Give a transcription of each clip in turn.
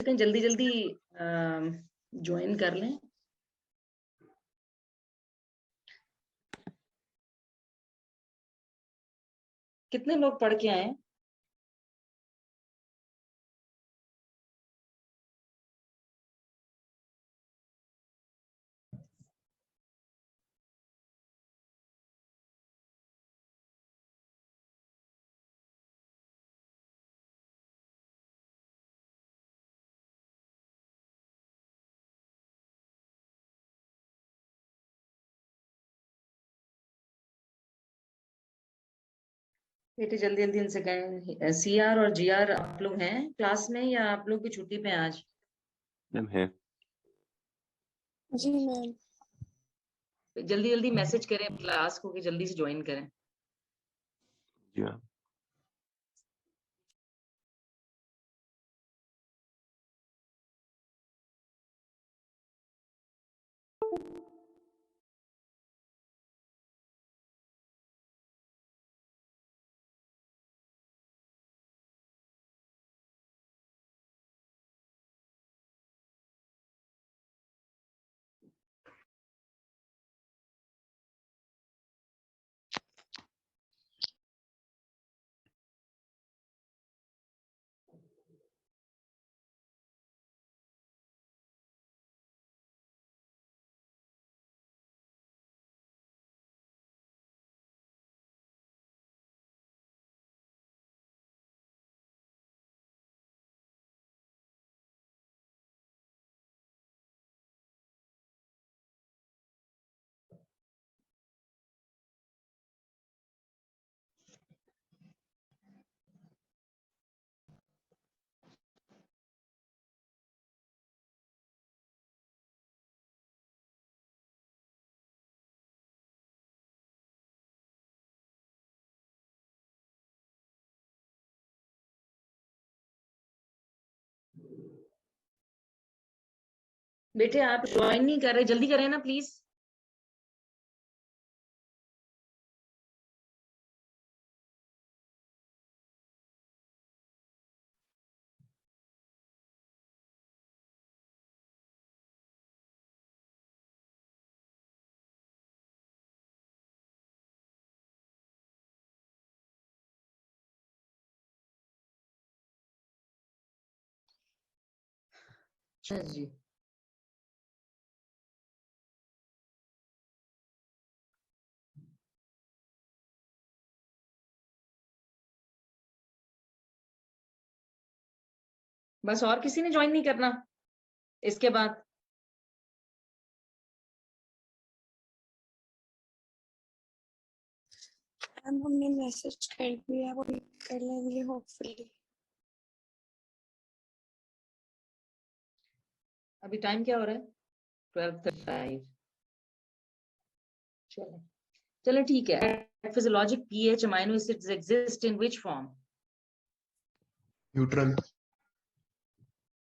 हैं, जल्दी जल्दी ज्वाइन कर लें। कितने लोग पढ़ के आए हैं? बेटे जल्दी जल्दी इनसे कहें। सीआर और जीआर आप लोग हैं क्लास में या आप लोग की छुट्टी पे हैं आज? मैम है। जी मैम। जल्दी जल्दी मैसेज करें क्लास को कि जल्दी से ज्वाइन करें। जी मैम। बेटे आप ज्वाइन नहीं कर रहे, जल्दी करें ना प्लीज। अच्छा जी, बस और किसी ने ज्वाइन नहीं करना इसके बाद? मैम हमने मैसेज कर दिया, वो कर लेंगे होपफुली। अभी टाइम क्या हो रहा है? 12:35। चलो चलो ठीक है। Physiologic pH amino acids exist in which form? Neutral.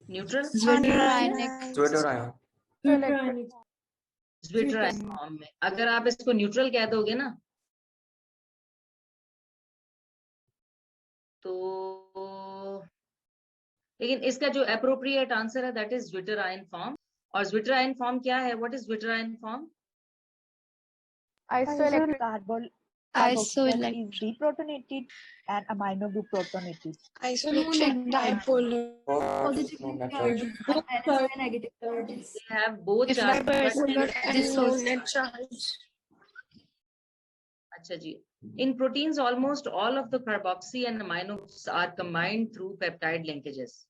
Neutral zwitter form में। अगर आप इसको न्यूट्रल कह दोगे ना तो, लेकिन इसका जो अप्रोप्रिएट आंसर है that is zwitter ion form. और ज्विटर आयन फॉर्म क्या है? What is zwitter ion form? Isoelectric carbon carboxyl is deprotonated and amino group protonated. Isoelectric dipolar. Positive charge and negative charges. They have both charges, but Bipolar and no dissociate. net charge. अच्छा जी, in proteins almost all of the carboxy and amino groups are combined through peptide linkages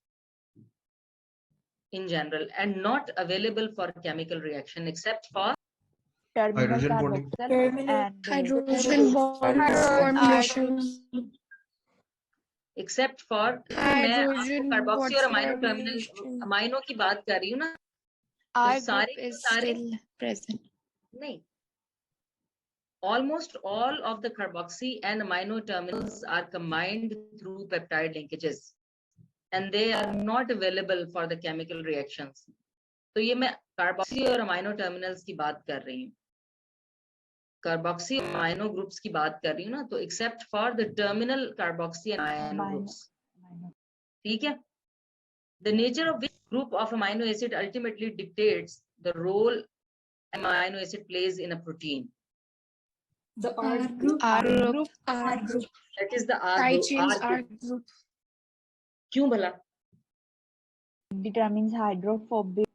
in general and not available for chemical reaction except for Terminal Hydrogen bonding. carboxyl and Hydrogen bond formation. except for मैं आपको carboxy और amino terminal amino की बात कर रही हूँ ना, R सारे group is सारे still present. नहीं, almost all of the carboxy and amino terminals are combined through peptide linkages and they are not available for the chemical reactions. तो ये मैं कार्बोक्सी और अमाइनो टर्मिनल्स की बात कर रही हूँ, कार्बोक्सी अमाइनो ग्रुप्स की बात कर रही हूँ ना, तो except for the terminal carboxy and amino groups. ठीक है, The nature of which group of amino acid ultimately dictates the role amino acid plays in a protein. The R group. R group. group. R group. That is the R Side group. chains R R group. group. क्यों भला? Determines hydrophobic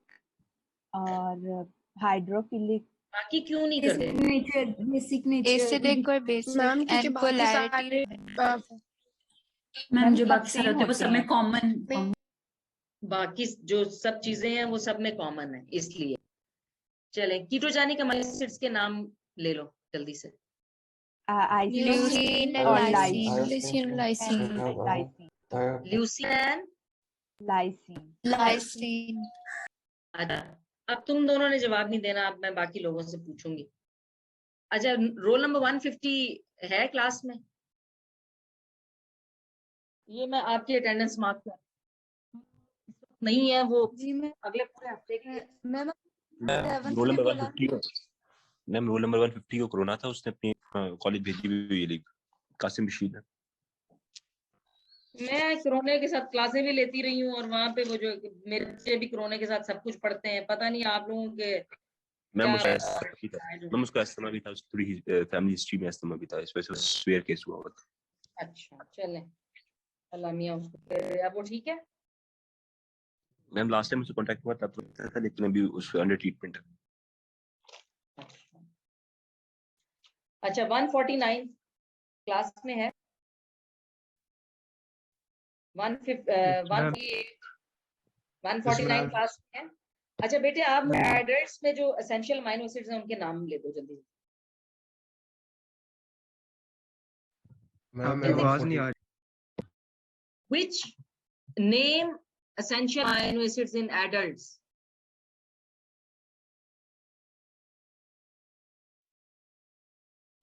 or hydrophilic. बाकी क्यों नहीं Basic करते? nature. Basic nature. Acidic और basic ma'am क्योंकि and बाकी polarity. सारे मैम जो सब बाकी सारे same होते हैं वो होते सब में हैं। कॉमन। बाकी जो सब चीजें हैं वो सब में कॉमन है, इसलिए। चले कीटोजेनिक अमीनो एसिड्स के नाम ले लो जल्दी से। Leucine or and lysine. lysine. Lysine. Lysine. Leucine and Lysine. Lysine. अच्छा, अब तुम दोनों ने जवाब नहीं देना, अब मैं बाकी लोगों से पूछूंगी। अच्छा, रोल नंबर 150 है क्लास में? ये मैं आपकी अटेंडेंस मार्क कर नहीं है, वो जी मैम। अगले पूरे हफ्ते के लिए। मैम रोल नंबर 150 को मैम रोल नंबर 150 को कोरोना था, उसने अपनी कॉलेज भेजी हुई है लिंक। कासिम बशीर है। मैं कोरोना के साथ क्लासें भी लेती रही हूँ और वहां पे वो जो मेरे बच्चे भी कोरोना के साथ सब कुछ पढ़ते हैं। पता नहीं आप लोगों के मैम क्या उसका अस्थमा भी था, उसकी थोड़ी फैमिली हिस्ट्री में अस्थमा भी था, इस वजह से स्वेयर केस हुआ था। अच्छा चलें, अल्लाह मियां उसको करे। अब वो ठीक है? मैम लास्ट टाइम मुझसे कांटेक्ट हुआ तब तो था, लेकिन अभी उसको अंडर ट्रीटमेंट है। अच्छा 149 क्लास में है। 149 क्लास में है। अच्छा बेटे, आप एडल्ट्स में जो एसेंशियल अमीनो एसिड्स हैं उनके नाम ले दो जल्दी। मैम आवाज नहीं आ रही। Which name essential amino acids in adults?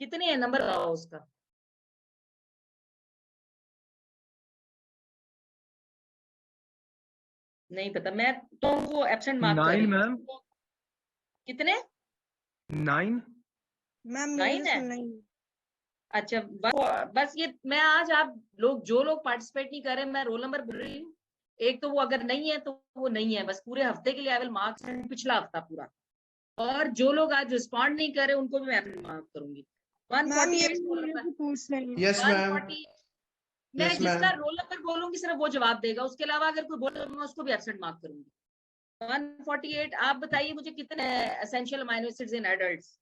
कितने हैं नंबर बताओ उसका? नहीं पता, मैं तो वो एब्सेंट मार्क कर रही 9 मैम। कितने? 9 मैम 9 है। अच्छा बस ये मैं आज आप लोग जो लोग पार्टिसिपेट नहीं कर रहे, मैं रोल नंबर बोल रही हूँ। एक तो वो अगर नहीं है तो वो नहीं है, बस पूरे हफ्ते के लिए आई विल मार्क्स पिछला हफ्ता पूरा। और जो लोग आज रिस्पॉन्ड नहीं कर रहे उनको भी मैं मार्क करूंगी। 148 यस मैम। मैं जिसका रोल नंबर बोलूंगी सिर्फ वो जवाब देगा, उसके अलावा अगर कोई बोले तो मैं उसको भी एब्सेंट मार्क करूंगी। 148 आप बताइए मुझे कितने essential amino acids in adults?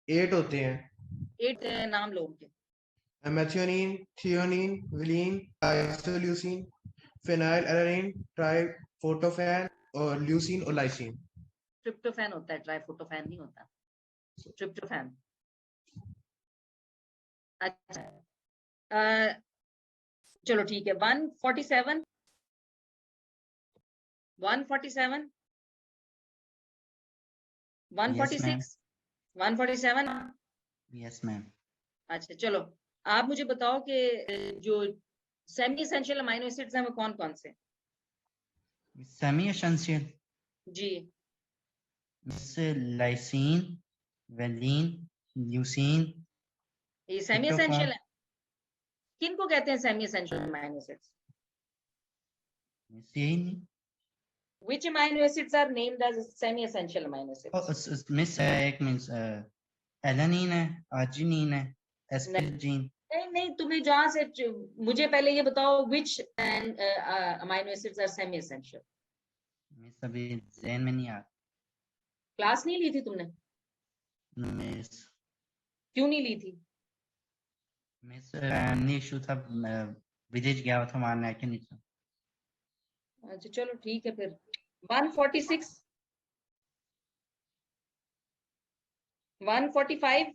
8 होते हैं। 8 नाम लो उनके। मेथियोनिन, थियोनिन, विलीन, आइसोल्यूसिन, फेनाइलएलानाइन, ट्राइफोटोफैन और ल्यूसीन और लाइसिन। ट्रिप्टोफैन होता है, ट्राइफोटोफैन नहीं होता, ट्रिप्टोफैन। अच्छा चलो ठीक है। 147 146 147। Yes ma'am. अच्छा चलो, आप मुझे बताओ कि जो सेमी एसेंशियल अमीनो एसिड्स हैं वो कौन कौन से? सेमी एसेंशियल जी। Lysine, valine, leucine. ये सेमी एसेंशियल है। किनको कहते हैं semi essential amino acids? Which amino acids are named as semi-essential amino acids? मिस एक मींस एलानिन है, आर्जिनिन है, एस्पेरिजीन। नहीं तुम्हें जहां से मुझे पहले ये बताओ which amino acids are semi-essential? Miss अभी ज़हन में नहीं आ। क्लास नहीं ली थी तुमने? मिस क्यों नहीं ली थी? मिस फैमिली इशू था, विदेश गया था, वहां आके नहीं था। अच्छा चलो ठीक है फिर। 146 145।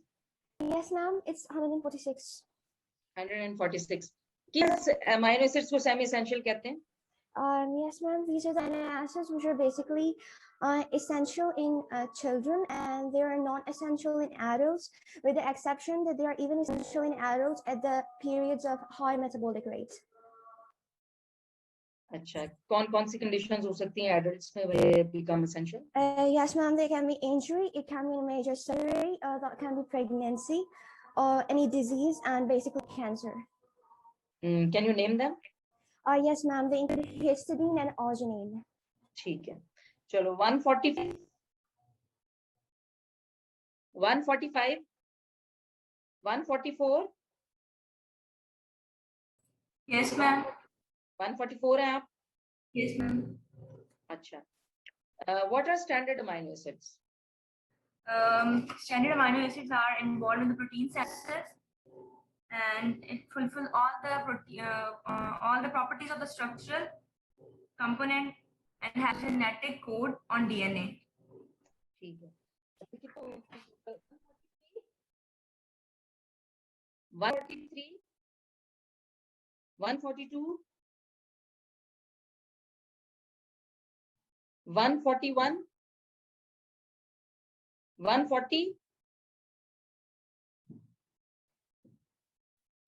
Yes, ma'am. It's 146. 146 किस अमीनो एसिड्स को सेमी एसेंशियल कहते हैं? Yes, ma'am. These are the amino acids which are basically essential in children, and they are not essential in adults, with the exception that they are even essential in adults at the periods of high metabolic rate. अच्छा, कौन कौन सी conditions हो सकती हैं adults में वे become essential? Yes, ma'am. They can be injury, it can be major surgery, that can be pregnancy, or any disease, and basically cancer. Can you name them? Yes, ma'am. They include histidine and arginine. ठीक है, चलो 145, 145, 144, Yes, ma'am. 144 है आप? Yes, ma'am. अच्छा, what are standard amino acids? Standard amino acids are involved in the protein synthesis, and it fulfill all the properties of the structural component and has genetic code on DNA. ठीक है, 143, 142, 141, 140,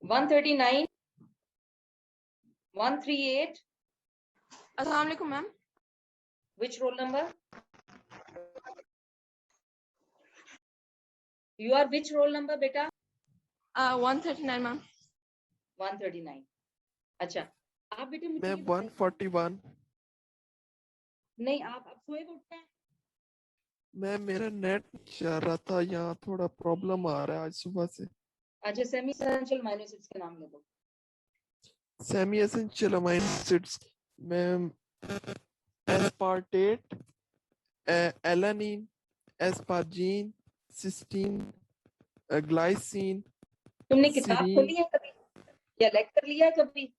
139, 138. Assalamu alaikum, ma'am. Which roll number? You are which roll number, beta? 139, ma'am. 139. अच्छा, आप बेटे मुझे मैं ये बताइए- 141 नहीं, आप अब सोए कब उठते हैं? मैं मेरा नेट चल रहा था, यहाँ थोड़ा प्रॉब्लम आ रहा है आज सुबह से। अच्छा, सेमी एसेंशियल अमीनो एसिड्स के नाम ले दो। सेमी एसेंशियल अमीनो एसिड्स में एस्पार्टेट, एलानिन, एस्पार्जीन, सिस्टीन, ग्लाइसिन, तुमने किताब सीरीन। खोली है कभी या लेक्चर लिया है कभी?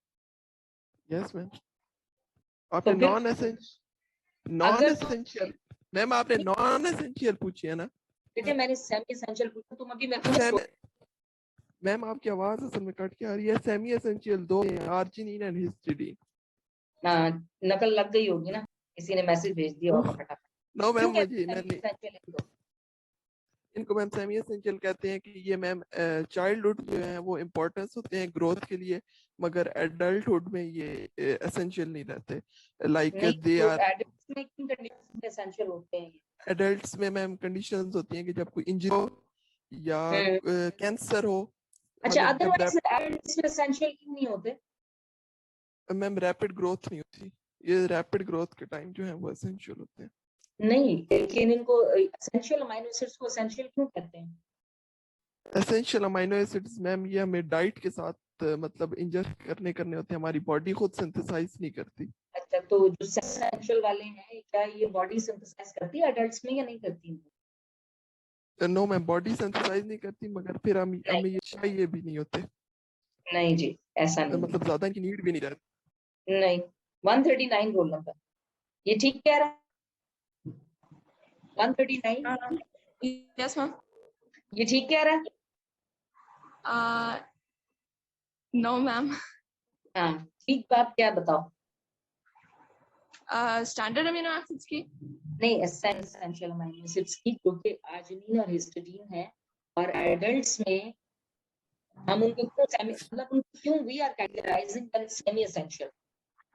Yes ma'am. आपने तो फिर- नॉन अगर- एसेंशियल मैम, आपने नॉन एसेंशियल पूछी है ना? बेटे मैंने सेमी एसेंशियल पूछा, तुम अभी मेरे को सेमी मैम आपकी आवाज असल में कट के आ रही है। सेमी एसेंशियल दो हैं, आर्जिनिन एंड हिस्टिडीन। नकल लग गई होगी ना, किसी ने मैसेज भेज दिया होगा फटाफट। नो मैम, क्यों मुझे कहते हैं मैंने semi-essential इनको? इनको मैम सेमी एसेंशियल कहते हैं कि ये मैम चाइल्डहुड जो है वो इम्पोर्टेंस होते हैं ग्रोथ के लिए, मगर एडल्टहुड में ये एसेंशियल नहीं रहते। लाइक नहीं, दे तो आर adults में किन conditions में essential होते हैं ये? एडल्ट्स में मैम कंडीशंस होती हैं कि जब कोई इंजरी हो या कैंसर हो। अच्छा, मतलब जब अदरवाइज adults में essential क्यों नहीं होते? मैम रैपिड ग्रोथ नहीं होती, ये रैपिड ग्रोथ के टाइम जो है वो एसेंशियल होते हैं। नहीं, लेकिन इनको essential amino acids को essential क्यों कहते हैं? एसेंशियल अमीनो एसिड्स मैम ये हमें डाइट के साथ मतलब इंजेक्ट करने होते हैं, हमारी बॉडी खुद सिंथेसाइज नहीं करती। अच्छा, तो जो essential वाले हैं, क्या ये बॉडी सिंथेसाइज करती है adults में या नहीं करती? नो मैम, बॉडी सिंथेसाइज नहीं करती, मगर फिर हमें ये चाहिए भी नहीं होते। नहीं जी, ऐसा नहीं। मतलब ज्यादा इनकी नीड भी नहीं रहती। नहीं, 139 रोल नंबर, ये ठीक कह रहा है? 139, Yes, ma'am. ये ठीक कह रहा है? No, ma'am. हाँ, ठीक बात क्या बताओ? Standard amino acids की? नहीं, एसेंशियल अमीनो एसिड्स की, क्योंकि आर्जिनिन और हिस्टिडीन है और एडल्ट्स में हम उनको मतलब उनको क्यों we are categorising them semi essential.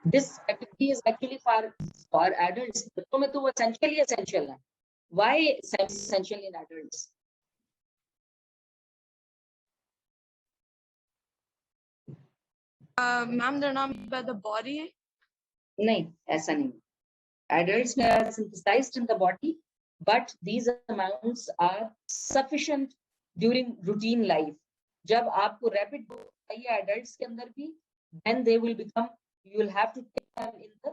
This activity is actually for adults, बच्चों में तो वो एसेंशियल है। Why semi essential in adults? Ma'am, they're not made by the body. नहीं, ऐसा नहीं। Adults may are synthesized in the body, but these amounts are sufficient during routine life. जब आपको rapid growth चाहिए adults के अंदर भी, then they will become, you will have to take them in the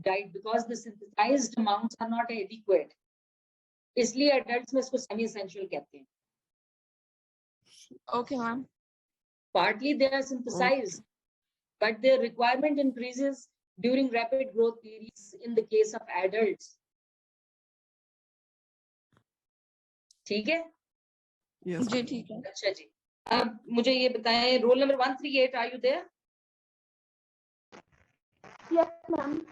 diet because the synthesized amounts are not adequate. इसलिए adults में इसको semi essential कहते हैं. Okay, ma'am. Partly they are synthesized, but their requirement increases during rapid growth periods in the case of adults. ठीक है? Yes. जी ठीक है। अच्छा जी, अब मुझे ये बताएं, roll number 138, are you there? Yes, ma'am.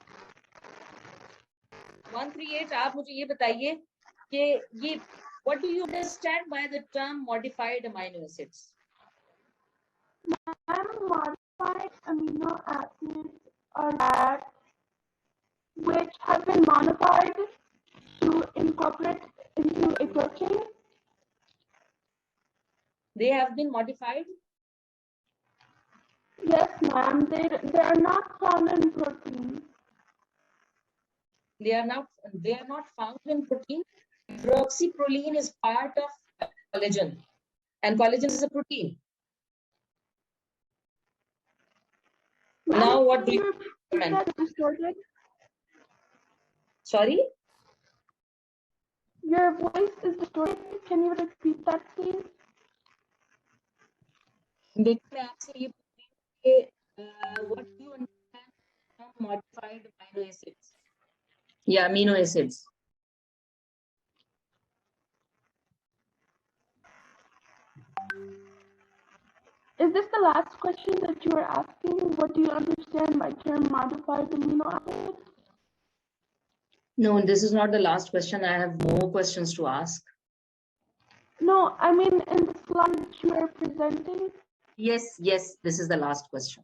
138, आप मुझे ये बताइए कि ये what do you understand by the term modified amino acids? Modified amino acids are that which have been modified to incorporate into a protein. They have been modified Yes, ma'am. They are not found in protein. They are not found in protein. Hydroxyproline is part of collagen, and collagen is a protein. Now, what do you recommend? Sorry? Your voice is distorted. Can you repeat that, please? देखिए मैं आपसे ये पूछ रही हूँ कि what do you understand from modified amino acids? Yeah, amino acids. Is this the last question that you are asking? What do you understand by term modified amino acids? No, this is not the last question. I have more questions to ask. No, I mean in the slide that you are presenting, Yes, this is the last question.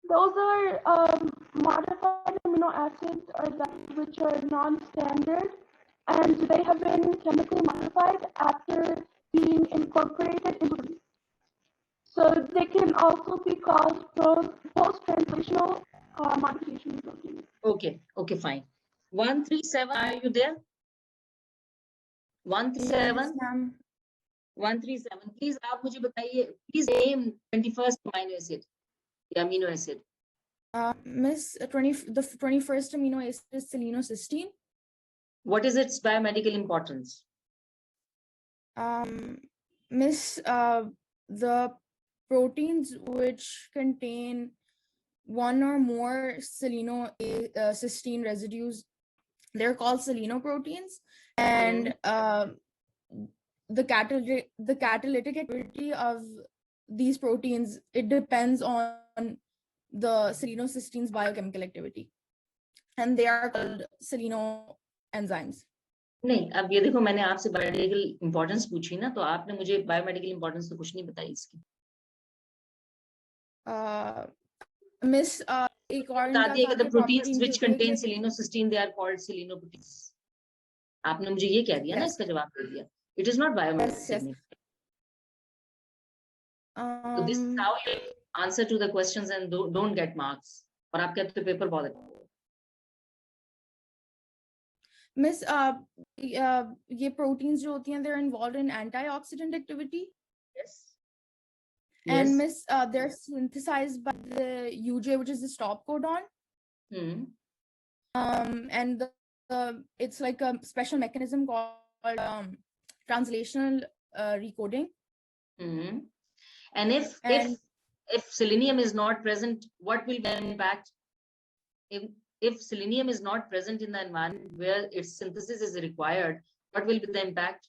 those are modified amino acids are that which are non-standard, and they have been chemically modified after being incorporated into. So they can also be caused post-translational modification proteins. Okay, fine. 137, are you there? 137? 137. Please, आप मुझे बताइए. Please name 21st amino acid. The amino acid. Miss, the 21st amino acid is selenocysteine. What is its biomedical importance? Miss, the proteins which contain one or more cysteine residues, they're called selenoproteins, and the catalytic activity of these proteins, it depends on the selenocysteine's biochemical activity, and they are called selenoenzymes. नहीं, अब ये देखो मैंने आपसे biomedical importance पूछी ना, तो आपने मुझे बायोमेडिकल इंपॉर्टेंस तो कुछ नहीं बताई इसकी. Miss, एक और बता दिए कि the proteins which contain selenocysteine, they are called selenoproteins. आपने मुझे ये कह दिया ना, इसका जवाब दे दिया. It is not biomedical. So this is how you answer to the questions and don't get marks. और आप कहते हो पेपर बहुत अच्छा. Miss, ये proteins जो होती हैं, they're involved in antioxidant activity. Yes. And Miss, they're synthesized by the UJ, which is the stop codon. And it's like a special mechanism called translational recoding. And if selenium is not present, what will be the impact? If selenium is not present in the environment where its synthesis is required, what will be the impact?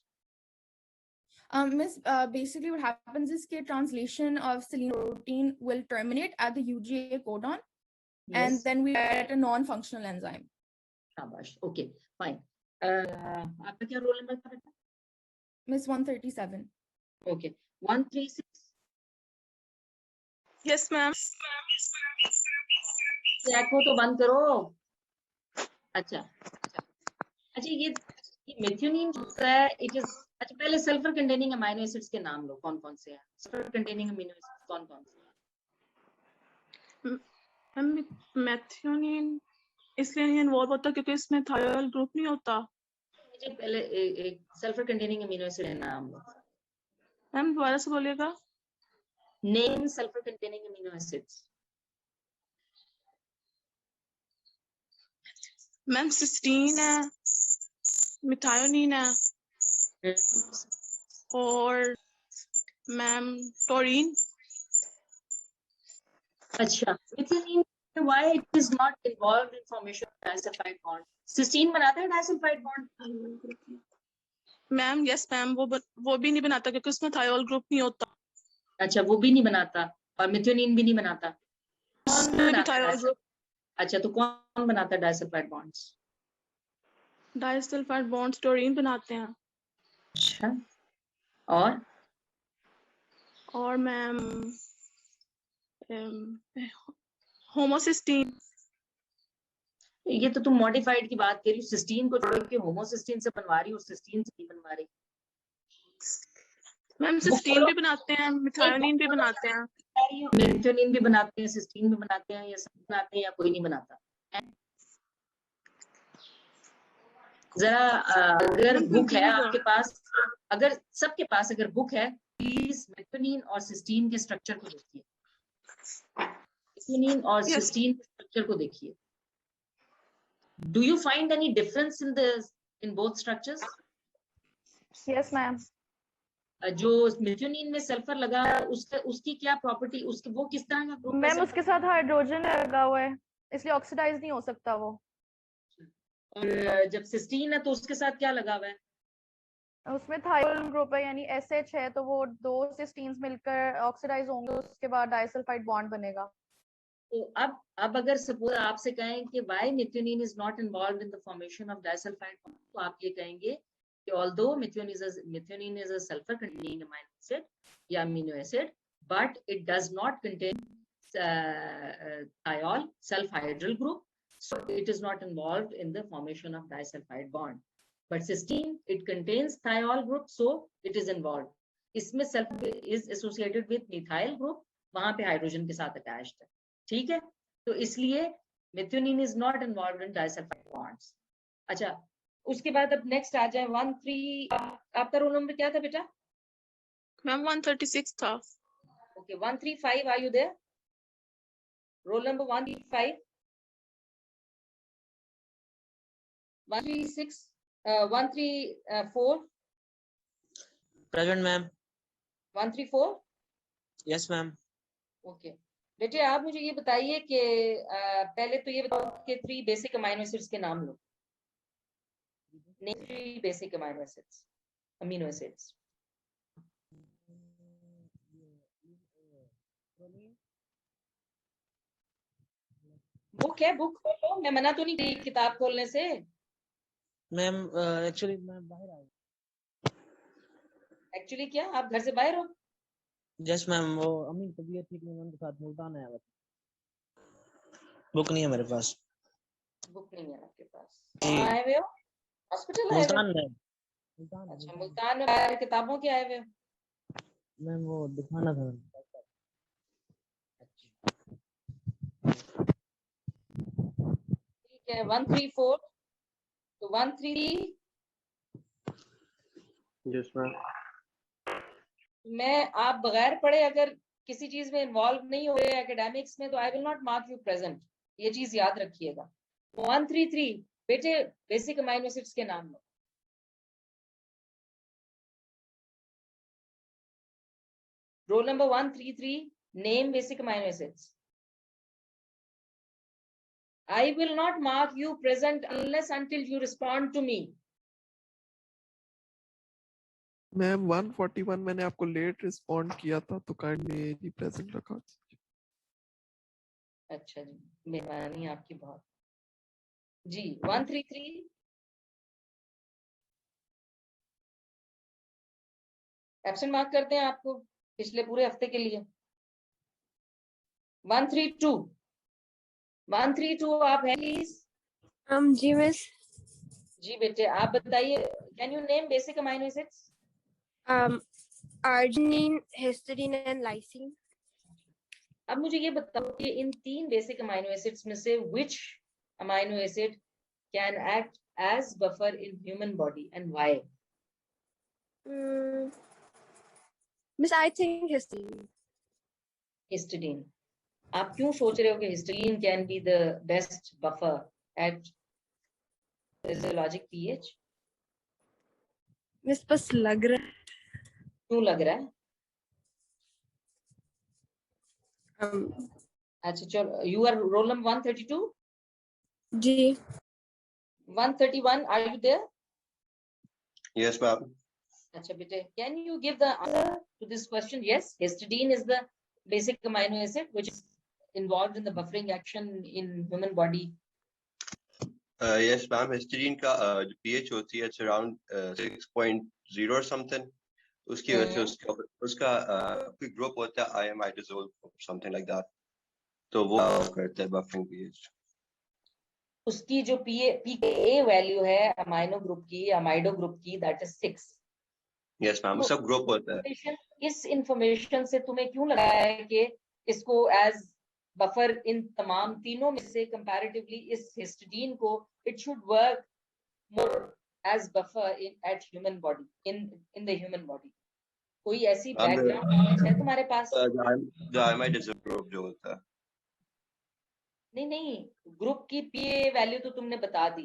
Miss, basically what happens is that translation of selenoprotein will terminate at the UGA codon, and then we get a non-functional enzyme. Okay, fine. आपका क्या roll number था बेटा? Miss 137. Okay, 136. Yes, ma'am. Check हो तो बंद करो. अच्छा, ये मेथियोनिन जो है, it is. अच्छा, पहले सल्फर कंटेनिंग अमीनो एसिड्स के नाम लो, कौन-कौन से हैं? सल्फर कंटेनिंग अमीनो एसिड्स कौन-कौन से हैं? मेथियोनिन इसलिए नहीं इन्वॉल्व होता क्योंकि इसमें थायराइल ग्रुप नहीं होता. मुझे पहले एक सल्फर कंटेनिंग अमीनो एसिड है नाम लो. मैम दोबारा से बोलिएगा. Name sulphur containing amino acids. Ma'am cysteine है, मिथायोनिन है, और मैम टोरीन. अच्छा, methionine, why it is not involved in formation of disulfide bond? Cysteine बनाता है disulphide bond. Ma'am yes ma'am, वो भी नहीं बनाता क्योंकि उसमें थायराइल ग्रुप नहीं होता. अच्छा, वो भी नहीं बनाता और मिथायोनिन भी नहीं बनाता. अच्छा, तो कौन बनाता है डाइसल्फाइड बॉन्ड्स? डाइसल्फाइड बॉन्ड्स टोरीन बनाते हैं. अच्छा, और मैम होमोसिस्टीन. ये तो तुम मॉडिफाइड की बात कर रही हो. सिस्टीन को छोड़ के होमोसिस्टीन से बनवा रही हो, सिस्टीन से नहीं बनवा रही. मैम सिस्टीन भी बनाते हैं, मिथायोनिन भी बनाते हैं. बता रही हूँ, मेथियोनिन भी बनाते हैं, सिस्टीन भी बनाते हैं, या सब बनाते हैं या कोई नहीं बनाता। जरा अगर बुक है आपके पास, अगर सबके पास अगर बुक है, प्लीज मेथियोनिन और सिस्टीन के स्ट्रक्चर को देखिए, मेथियोनिन और सिस्टीन के स्ट्रक्चर को देखिए। Do you find any difference in both structures? Yes ma'am. जो मेथियोनिन में सल्फर लगा उसकी क्या प्रॉपर्टी, उसके वो किस तरह का ग्रुप है? मैम उसके साथ हाइड्रोजन लगा हुआ है, इसलिए ऑक्सीडाइज नहीं हो सकता वो। और जब सिस्टीन है तो उसके साथ क्या लगा हुआ है? उसमें थायोल ग्रुप है, यानी SH है, तो वो दो सिस्टीन्स मिलकर ऑक्सीडाइज होंगे, उसके बाद डाइसल्फाइड बॉन्ड बनेगा। तो अब अगर सपोज आपसे कहें कि why methionine is not involved in the formation of disulphide bond, तो आप ये कहेंगे कि although methionine is a sulphur containing amino acid या amino acid, but it does not contain thiol sulfhydryl group, so it is not involved in the formation of disulfide bond. But cysteine, it contains thiol group, so it is involved. इसमें sulfur is associated with methyl group, वहां पे hydrogen के साथ attached है, ठीक है? तो इसलिए methionine is not involved in disulphide bonds. अच्छा, उसके बाद अब नेक्स्ट आ जाए 13। आपका रोल नंबर क्या था बेटा? मैम 136 था। Okay, 135, are you there? Roll number 135, 136, 134, present ma'am. 134, yes ma'am. Okay बेटे, आप मुझे ये बताइए कि पहले तो ये बताओ कि 3 बेसिक अमीनो एसिड्स के नाम लो। Name 3 basic amino acids. Book है, बुक खोलो, मैं मना तो नहीं की किताब खोलने से। मैम एक्चुअली मैं बाहर आ गया। एक्चुअली क्या आप घर से बाहर हो? यस मैम, वो अम्मी की तबीयत ठीक नहीं है, उनके साथ मुल्तान आया हुआ था। बुक नहीं है मेरे पास। बुक नहीं है आपके पास? कहाँ आए हुए हो? हॉस्पिटल आए हुए? मुल्तान में। अच्छा, मुल्तान में बाहर किताबों के आए हुए हो? मैम वो दिखाना था। ठीक है, 134, तो 133। Yes ma'am. मैं आप बगैर पढ़े अगर किसी चीज में इन्वॉल्व नहीं हो रहे एकेडमिक्स में, तो I will not mark you present, ये चीज याद रखिएगा। 133 बेटे बेसिक अमीनो एसिड्स के नाम लो। Roll number 133, name basic amino acids. I will not mark you present unless until you respond to me. Ma'am 141 मैंने आपको लेट रिस्पॉन्ड किया था, तो काइंडली प्रेजेंट रखा। अच्छा जी, मेहरबानी आपकी बहुत जी। 133 एब्सेंट मार्क करते हैं आपको पिछले पूरे हफ्ते के लिए। 132 आप हैं प्लीज? Ji miss. जी बेटे, आप बताइए, can you name basic amino acids? arginine, histidine and lysine. अब मुझे ये बताओ कि इन 3 बेसिक अमीनो एसिड्स में से which amino acid can act as buffer in human body and why? Miss, I think histidine. Histidine. आप क्यों सोच रहे हो कि histidine can be the best buffer at physiologic pH? Miss बस लग रहा है। क्यों लग रहा है? अच्छा चलो, यू आर रोल नंबर 132? जी। 131, are you there? Yes ma'am. अच्छा बेटे, can you give the answer to this question? Yes, histidine is the basic amino acid which is involved in the buffering action in human body. Yes ma'am, histidine का जो pH होती है it's around 6.0 or something, उसकी वजह से उसका कोई group होता है iamidazole or something like that, तो वो करता है buffering pH। उसकी जो pKa वैल्यू है अमाइनो ग्रुप की, अमाइडो ग्रुप की, that is 6। यस मैम, सब ग्रुप होता है। इस इंफॉर्मेशन से तुम्हें क्यों लगा है कि इसको एज बफर इन तमाम तीनों में से कंपैरेटिवली इस हिस्टिडीन को it should work more as buffer in at human body in the human body. कोई ऐसी बैकग्राउंड नॉलेज है तुम्हारे पास? ग्रुप जो होता है, नहीं, ग्रुप की पीए वैल्यू तो तुमने बता दी।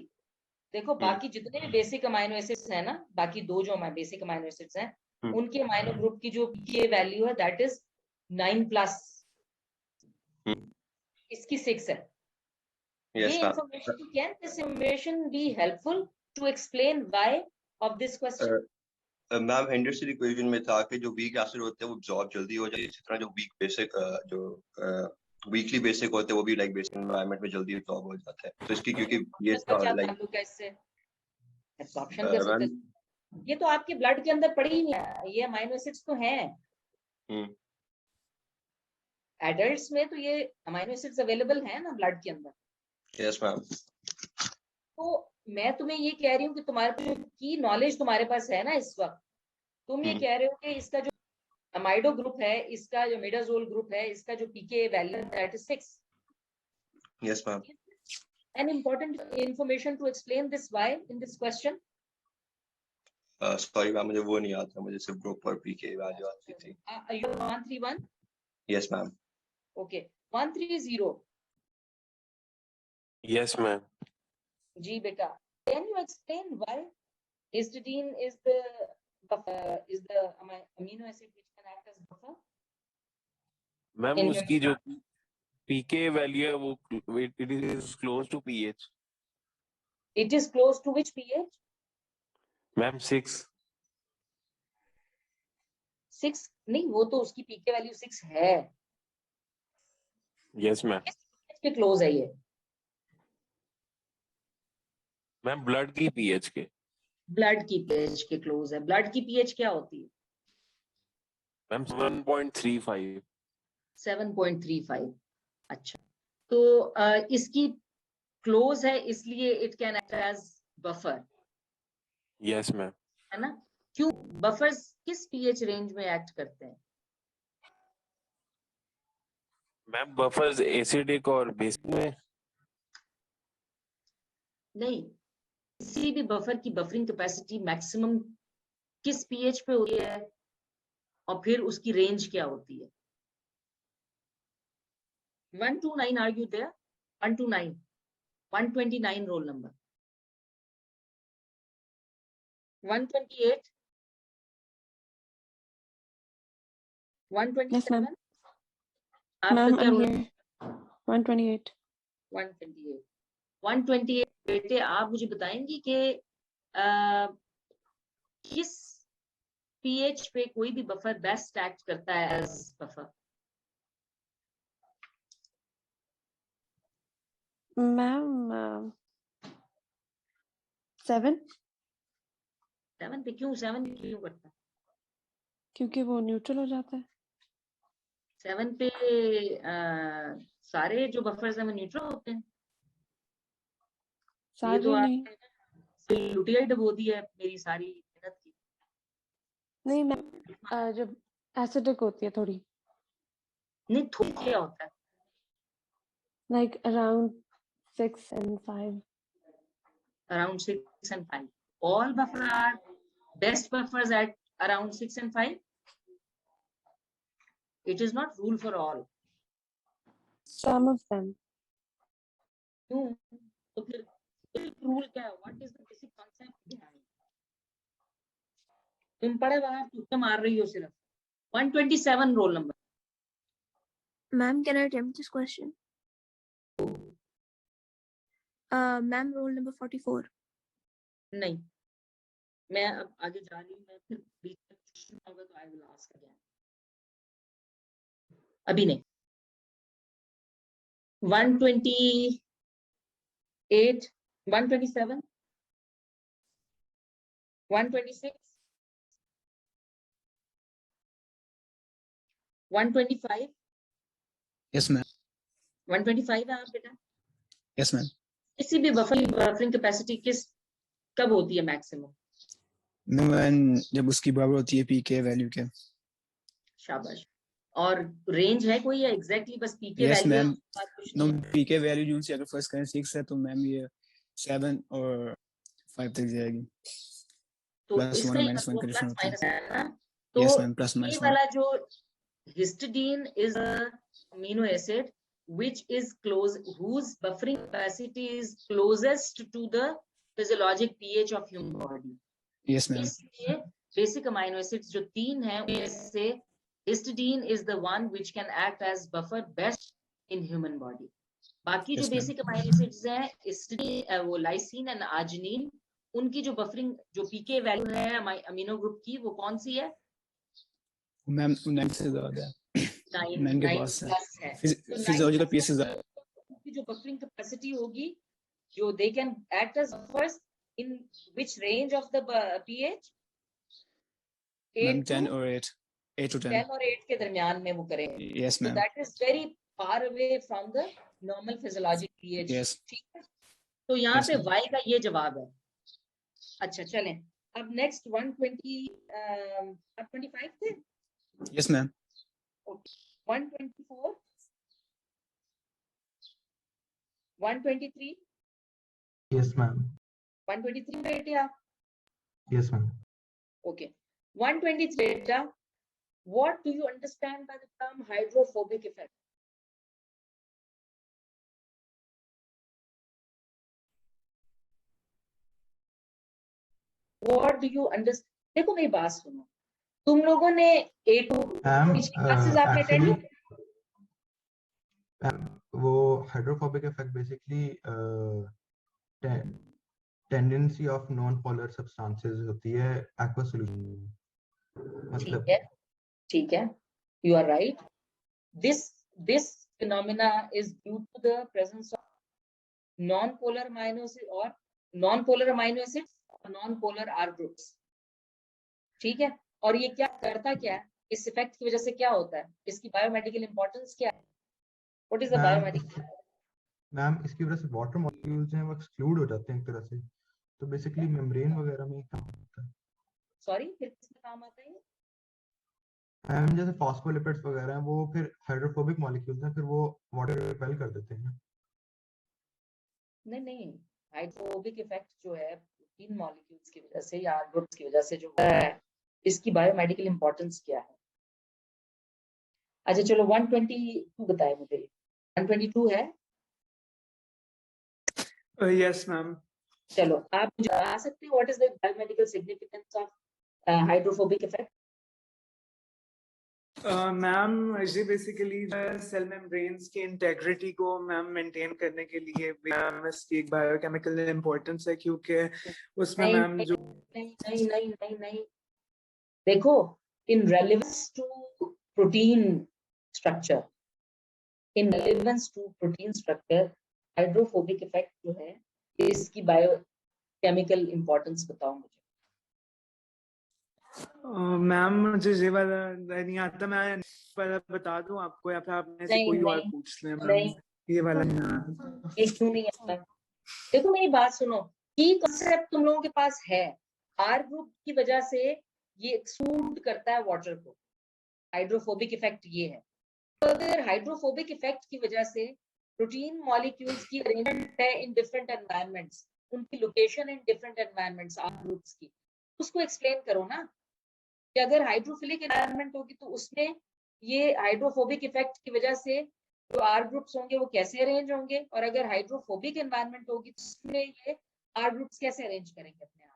देखो बाकी जितने भी बेसिक अमाइनो एसिड्स हैं ना, बाकी दो जो बेसिक अमाइनो एसिड्स हैं, उनके अमाइनो ग्रुप की जो पीए वैल्यू है दैट इज 9+। इसकी 6 है। ये information, can this information be helpful to explain why of this question? Ma'am Henderson equation में था कि जो वीक एसिड होते हैं वो एब्जॉर्ब जल्दी हो जाए, इसी तरह जो वीक बेसिक जो वीकली बेसिक होते हैं वो भी लाइक बेसिक एनवायरनमेंट में जल्दी एब्जॉर्ब हो जाता है। तो इसकी क्योंकि ये लाइक कैसे एब्जॉर्प्शन कर सकते हैं, ये तो आपके ब्लड के अंदर पड़ी ही नहीं है, ये अमाइनो एसिड्स तो हैं एडल्ट्स में, तो ये अमाइनो एसिड्स अवेलेबल हैं ना ब्लड के अंदर। Yes ma'am. तो मैं तुम्हें ये कह रही हूँ कि तुम्हारे की नॉलेज तुम्हारे पास है ना इस वक्त, तुम ये कह रहे हो कि इसका जो अमाइडो ग्रुप है, इसका जो मिडाजोल ग्रुप है, इसका जो pK value that is 6। Yes ma'am. An important information to explain this why in this question? Sorry ma'am, मुझे वो नहीं आता, मुझे सिर्फ ग्रुप और पीके वैल्यू आती थी। Are you 131? Yes ma'am. Okay, 130. Yes ma'am. जी बेटा, can you explain why histidine is the amino acid which can act as buffer? Ma'am उसकी जो पीके वैल्यू है वो it is close to pH. It is close to which pH? Ma'am 6 नहीं, वो तो उसकी पीके वैल्यू 6 है। Yes ma'am. किसके क्लोज है ये? मैम ब्लड की पीएच के। ब्लड की पीएच के क्लोज है। ब्लड की पीएच क्या होती है? मैम 7.35। 7.35। अच्छा, तो इसकी क्लोज है इसलिए it can act as buffer. Yes ma'am. है ना? क्यों बफर्स किस पीएच रेंज में एक्ट करते हैं? मैम बफर्स एसिडिक और बेसिक में नहीं, किसी भी बफर की बफरिंग कैपेसिटी मैक्सिमम किस पीएच पे होती है और फिर उसकी रेंज क्या होती है? 129 are you there? 129 129 roll number 128 127 ma'am I'm here 128 128 बेटे, आप मुझे बताएंगी कि किस पीएच पे कोई भी बफर बेस्ट एक्ट करता है एज बफर? मैम 7 पे क्यों? 7 क्यों करता है? क्योंकि वो न्यूट्रल हो जाता है। 7 पे सारे जो बफर्स हैं वो न्यूट्रल होते हैं। ये तो आपने लुटिया ही डबो दी है मेरी सारी मेहनत की। नहीं मैम, जब एसिडिक होती है थोड़ी। नहीं, थोड़ी क्या होता है? Like around 6 and 5. Around 6 and 5. All buffers are best buffers at around 6 and 5. It is not rule for all. Some of them. क्यों? तो फिर rule क्या है? What is the basic concept behind? तुम पढ़े बाहर तुक्के मार रही हो सिर्फ। 127 roll number. Ma'am, can I attempt this question? Ma'am, roll number 44. नहीं, मैं अब आगे जा रही हूँ, मैं फिर बीच में क्वेश्चन होगा तो आई विल आस्क अगेन। अभी नहीं। 128 127 126 125 यस मैम। 125 है आप बेटा? Yes ma'am. किसी भी बफरिंग कैपेसिटी कब होती है मैक्सिमम? जब उसकी बराबर होती है पीके वैल्यू के। शाबाश। और रेंज है कोई या एग्जैक्टली बस पीके यस वैल्यू मैम, कुछ नो नहीं है? पीके वैल्यू जो सी अगर फर्स्ट करें 6 है तो मैम ये 7 और 5 तक जाएगी, तो प्लस इसका 1 ही माइनस 1 मतलब कंडीशन प्लस होती माइनस है। है ना। तो यस मैम, प्लस ये माइनस 1। वाला जो histidine is amino acid which is close, whose buffering capacity is closest to the physiologic pH of human body. Yes ma'am, इसलिए बेसिक अमीनो एसिड्स जो 3 हैं उनमें से histidine is the one which can act as buffer best in human body. बाकी जो yes ma'am, basic amino acids हैं histidine, वो lysine and arginine, उनकी जो बफरिंग जो पीके वैल्यू है अमीनो ग्रुप की वो कौन सी है? मैम 9 से ज्यादा है, 9 के 9 पास है, प्लस है। तो 9 फिजियोलॉजिकल प्लस पीस से ज्यादा। की जो बफरिंग कैपेसिटी होगी, जो they can act as first in which range of the pH? Ma'am 8 10 और 8, 8 to 10। 10 और 8 के दरमियान में वो करेंगे। Yes So ma'am, that is very far away from the normal physiologic pH. Yes ठीक है, तो यहाँ यस पे मैम, Y का ये जवाब है। अच्छा चलें, अब नेक्स्ट 120 125 थे। Yes ma'am, 124 123 Yes, ma'am. 123 बेटे आप। Yes, ma'am. Okay, 123 बेटा, what do you understand by the term hydrophobic effect? What do you understand? देखो मेरी बात सुनो, तुम लोगों ने A2 Ma'am, पिछली क्लासेस आपने अटेंड actually, की? वो hydrophobic effect basically tendency of non-polar substances होती है aqueous solution में। मतलब ठीक है, you are right. This phenomena is due to the presence of non-polar amino acids or non-polar amino acids और non-polar R groups. ठीक है, और ये क्या करता क्या है, इस इफेक्ट की वजह से क्या होता है, इसकी बायोमेडिकल इंपॉर्टेंस क्या है? What is the biomedical? Ma'am इसकी वजह से वाटर मॉलिक्यूल्स हैं वो एक्सक्लूड हो जाते हैं एक तरह से, तो बेसिकली मेम्ब्रेन वगैरह में काम होता है। सॉरी, फिर किसमें काम आता है ये? मैम जैसे फॉस्फोलिपिड्स वगैरह हैं वो फिर हाइड्रोफोबिक मॉलिक्यूल्स हैं, फिर वो वाटर रिपेल कर देते हैं। नहीं, हाइड्रोफोबिक इफेक्ट जो है प्रोटीन मॉलिक्यूल्स की वजह से या आर ग्रुप्स की वजह से जो है, इसकी बायोमेडिकल इंपॉर्टेंस क्या है? अच्छा चलो 122 बताए मुझे। 122 है? Yes ma'am. चलो आप मुझे बता सकते हो what is the biomedical significance of hydrophobic effect? Ma'am ये बेसिकली सेल मेम्ब्रेन्स की इंटेग्रिटी को मैम मेंटेन करने के लिए मैम इसकी एक बायोकेमिकल इंपॉर्टेंस है, क्योंकि उसमें मैम जो नहीं देखो, in relevance to protein structure, hydrophobic effect जो है इसकी बायोकेमिकल इंपॉर्टेंस बताओ मुझे। मैम मुझे ये वाला नहीं आता, मैं वाला बता दूं आपको या फिर आप में से कोई और पूछ लें मैम? ये वाला ये क्यों नहीं आता? देखो मेरी बात सुनो, की कॉन्सेप्ट तुम लोगों के पास है, आर ग्रुप की वजह से ये एक्सक्लूड करता है वाटर को, हाइड्रोफोबिक इफेक्ट ये है। तो अगर हाइड्रोफोबिक इफेक्ट की वजह से प्रोटीन मॉलिक्यूल्स की अरेंजमेंट है इन डिफरेंट एनवायरनमेंट्स, उनकी location in different environments are groups की, उसको एक्सप्लेन करो ना कि अगर हाइड्रोफिलिक एनवायरनमेंट होगी तो उसमें ये हाइड्रोफोबिक इफेक्ट की वजह से जो आर ग्रुप्स होंगे वो कैसे अरेंज होंगे, और अगर हाइड्रोफोबिक एनवायरनमेंट होगी तो उसमें ये आर ग्रुप्स कैसे अरेंज करेंगे अपने आप।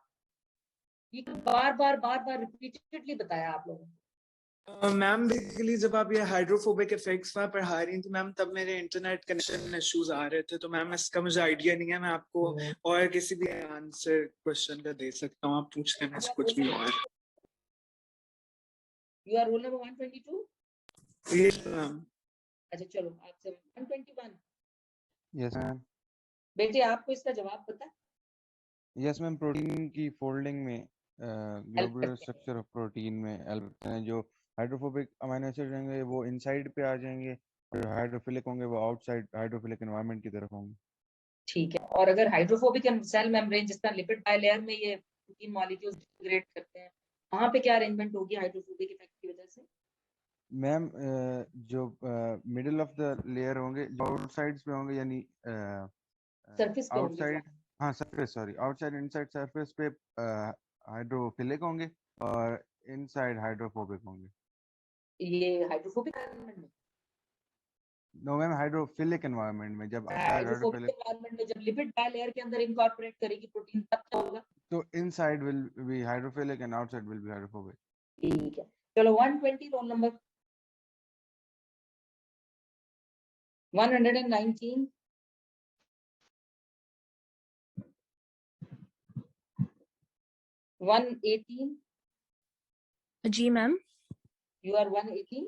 ये बार बार रिपीटेडली बताया आप लोगों को। मैम बेसिकली जब आप ये हाइड्रोफोबिक इफेक्ट्स में पढ़ा रही थी मैम, तब मेरे इंटरनेट कनेक्शन इश्यूज आ रहे थे, तो मैम इसका मुझे आइडिया नहीं है। मैं आपको और किसी भी आंसर क्वेश्चन का दे सकता हूँ, आप पूछ लेना कुछ भी और। You are roll number 122? Yes, ma'am. अच्छा चलो आपसे 121। Yes, ma'am. बेटे आपको इसका जवाब पता है? Yes, ma'am. प्रोटीन की फोल्डिंग में ग्लोबुलर स्ट्रक्चर ऑफ प्रोटीन में हेल्प हैं। जो हाइड्रोफोबिक अमीनो एसिड होंगे वो इनसाइड पे आ जाएंगे और हाइड्रोफिलिक होंगे वो आउटसाइड हाइड्रोफिलिक एनवायरनमेंट की तरफ होंगे। ठीक है, और अगर हाइड्रोफोबिक सेल मेम्ब्रेन जिस तरह लिपिड बायलेयर में ये प्रोटीन मॉलिक्यूल्स डिग्रेड करते हैं, वहां पे क्या अरेंजमेंट होगी हाइड्रोफोबिक इफेक्ट की वजह से? मैम जो मिडिल ऑफ द लेयर होंगे, जो आउटसाइड्स पे होंगे, यानी सरफेस पे होंगे आउटसाइड, हाँ surface, sorry, outside inside surface पे हाइड्रोफिलिक होंगे और इनसाइड हाइड्रोफोबिक होंगे। ये हाइड्रोफोबिक एनवायरनमेंट में, नो मैम, हाइड्रोफिलिक एनवायरनमेंट में जब हाइड्रोफोबिक एनवायरनमेंट में जब लिपिड बायलेयर के अंदर इनकॉर्पोरेट करेगी प्रोटीन तब क्या होगा? तो inside will be hydrophilic and outside will be hydrophobic. ठीक है, चलो 120 रोल नंबर 119 118 जी मैम। you are 118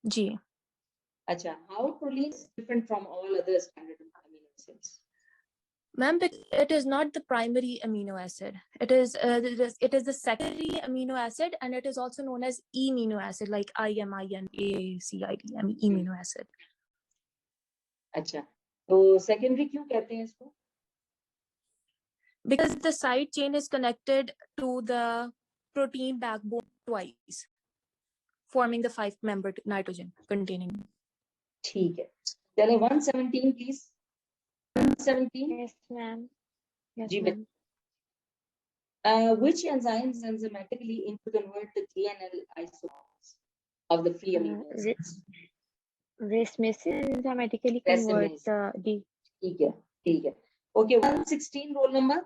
जी अच्छा, how proline is different from all other standard amino acids? Ma'am, but it is not the primary amino acid. It is the secondary amino acid, and it is also known as amino acid, like IMIN, ACID, amino acid. अच्छा, तो secondary क्यों कहते हैं इसको? Because the side chain is connected to the protein backbone twice, forming the 5-membered nitrogen containing. ठीक है, चलिए 117 please. 117. Yes, ma'am. Yes, ji ma'am. Which enzymes enzymatically convert the GNL isomers of the free amino acids? Racemase enzymatically convert the D. ठीक है, ठीक है. Okay, 116 roll number.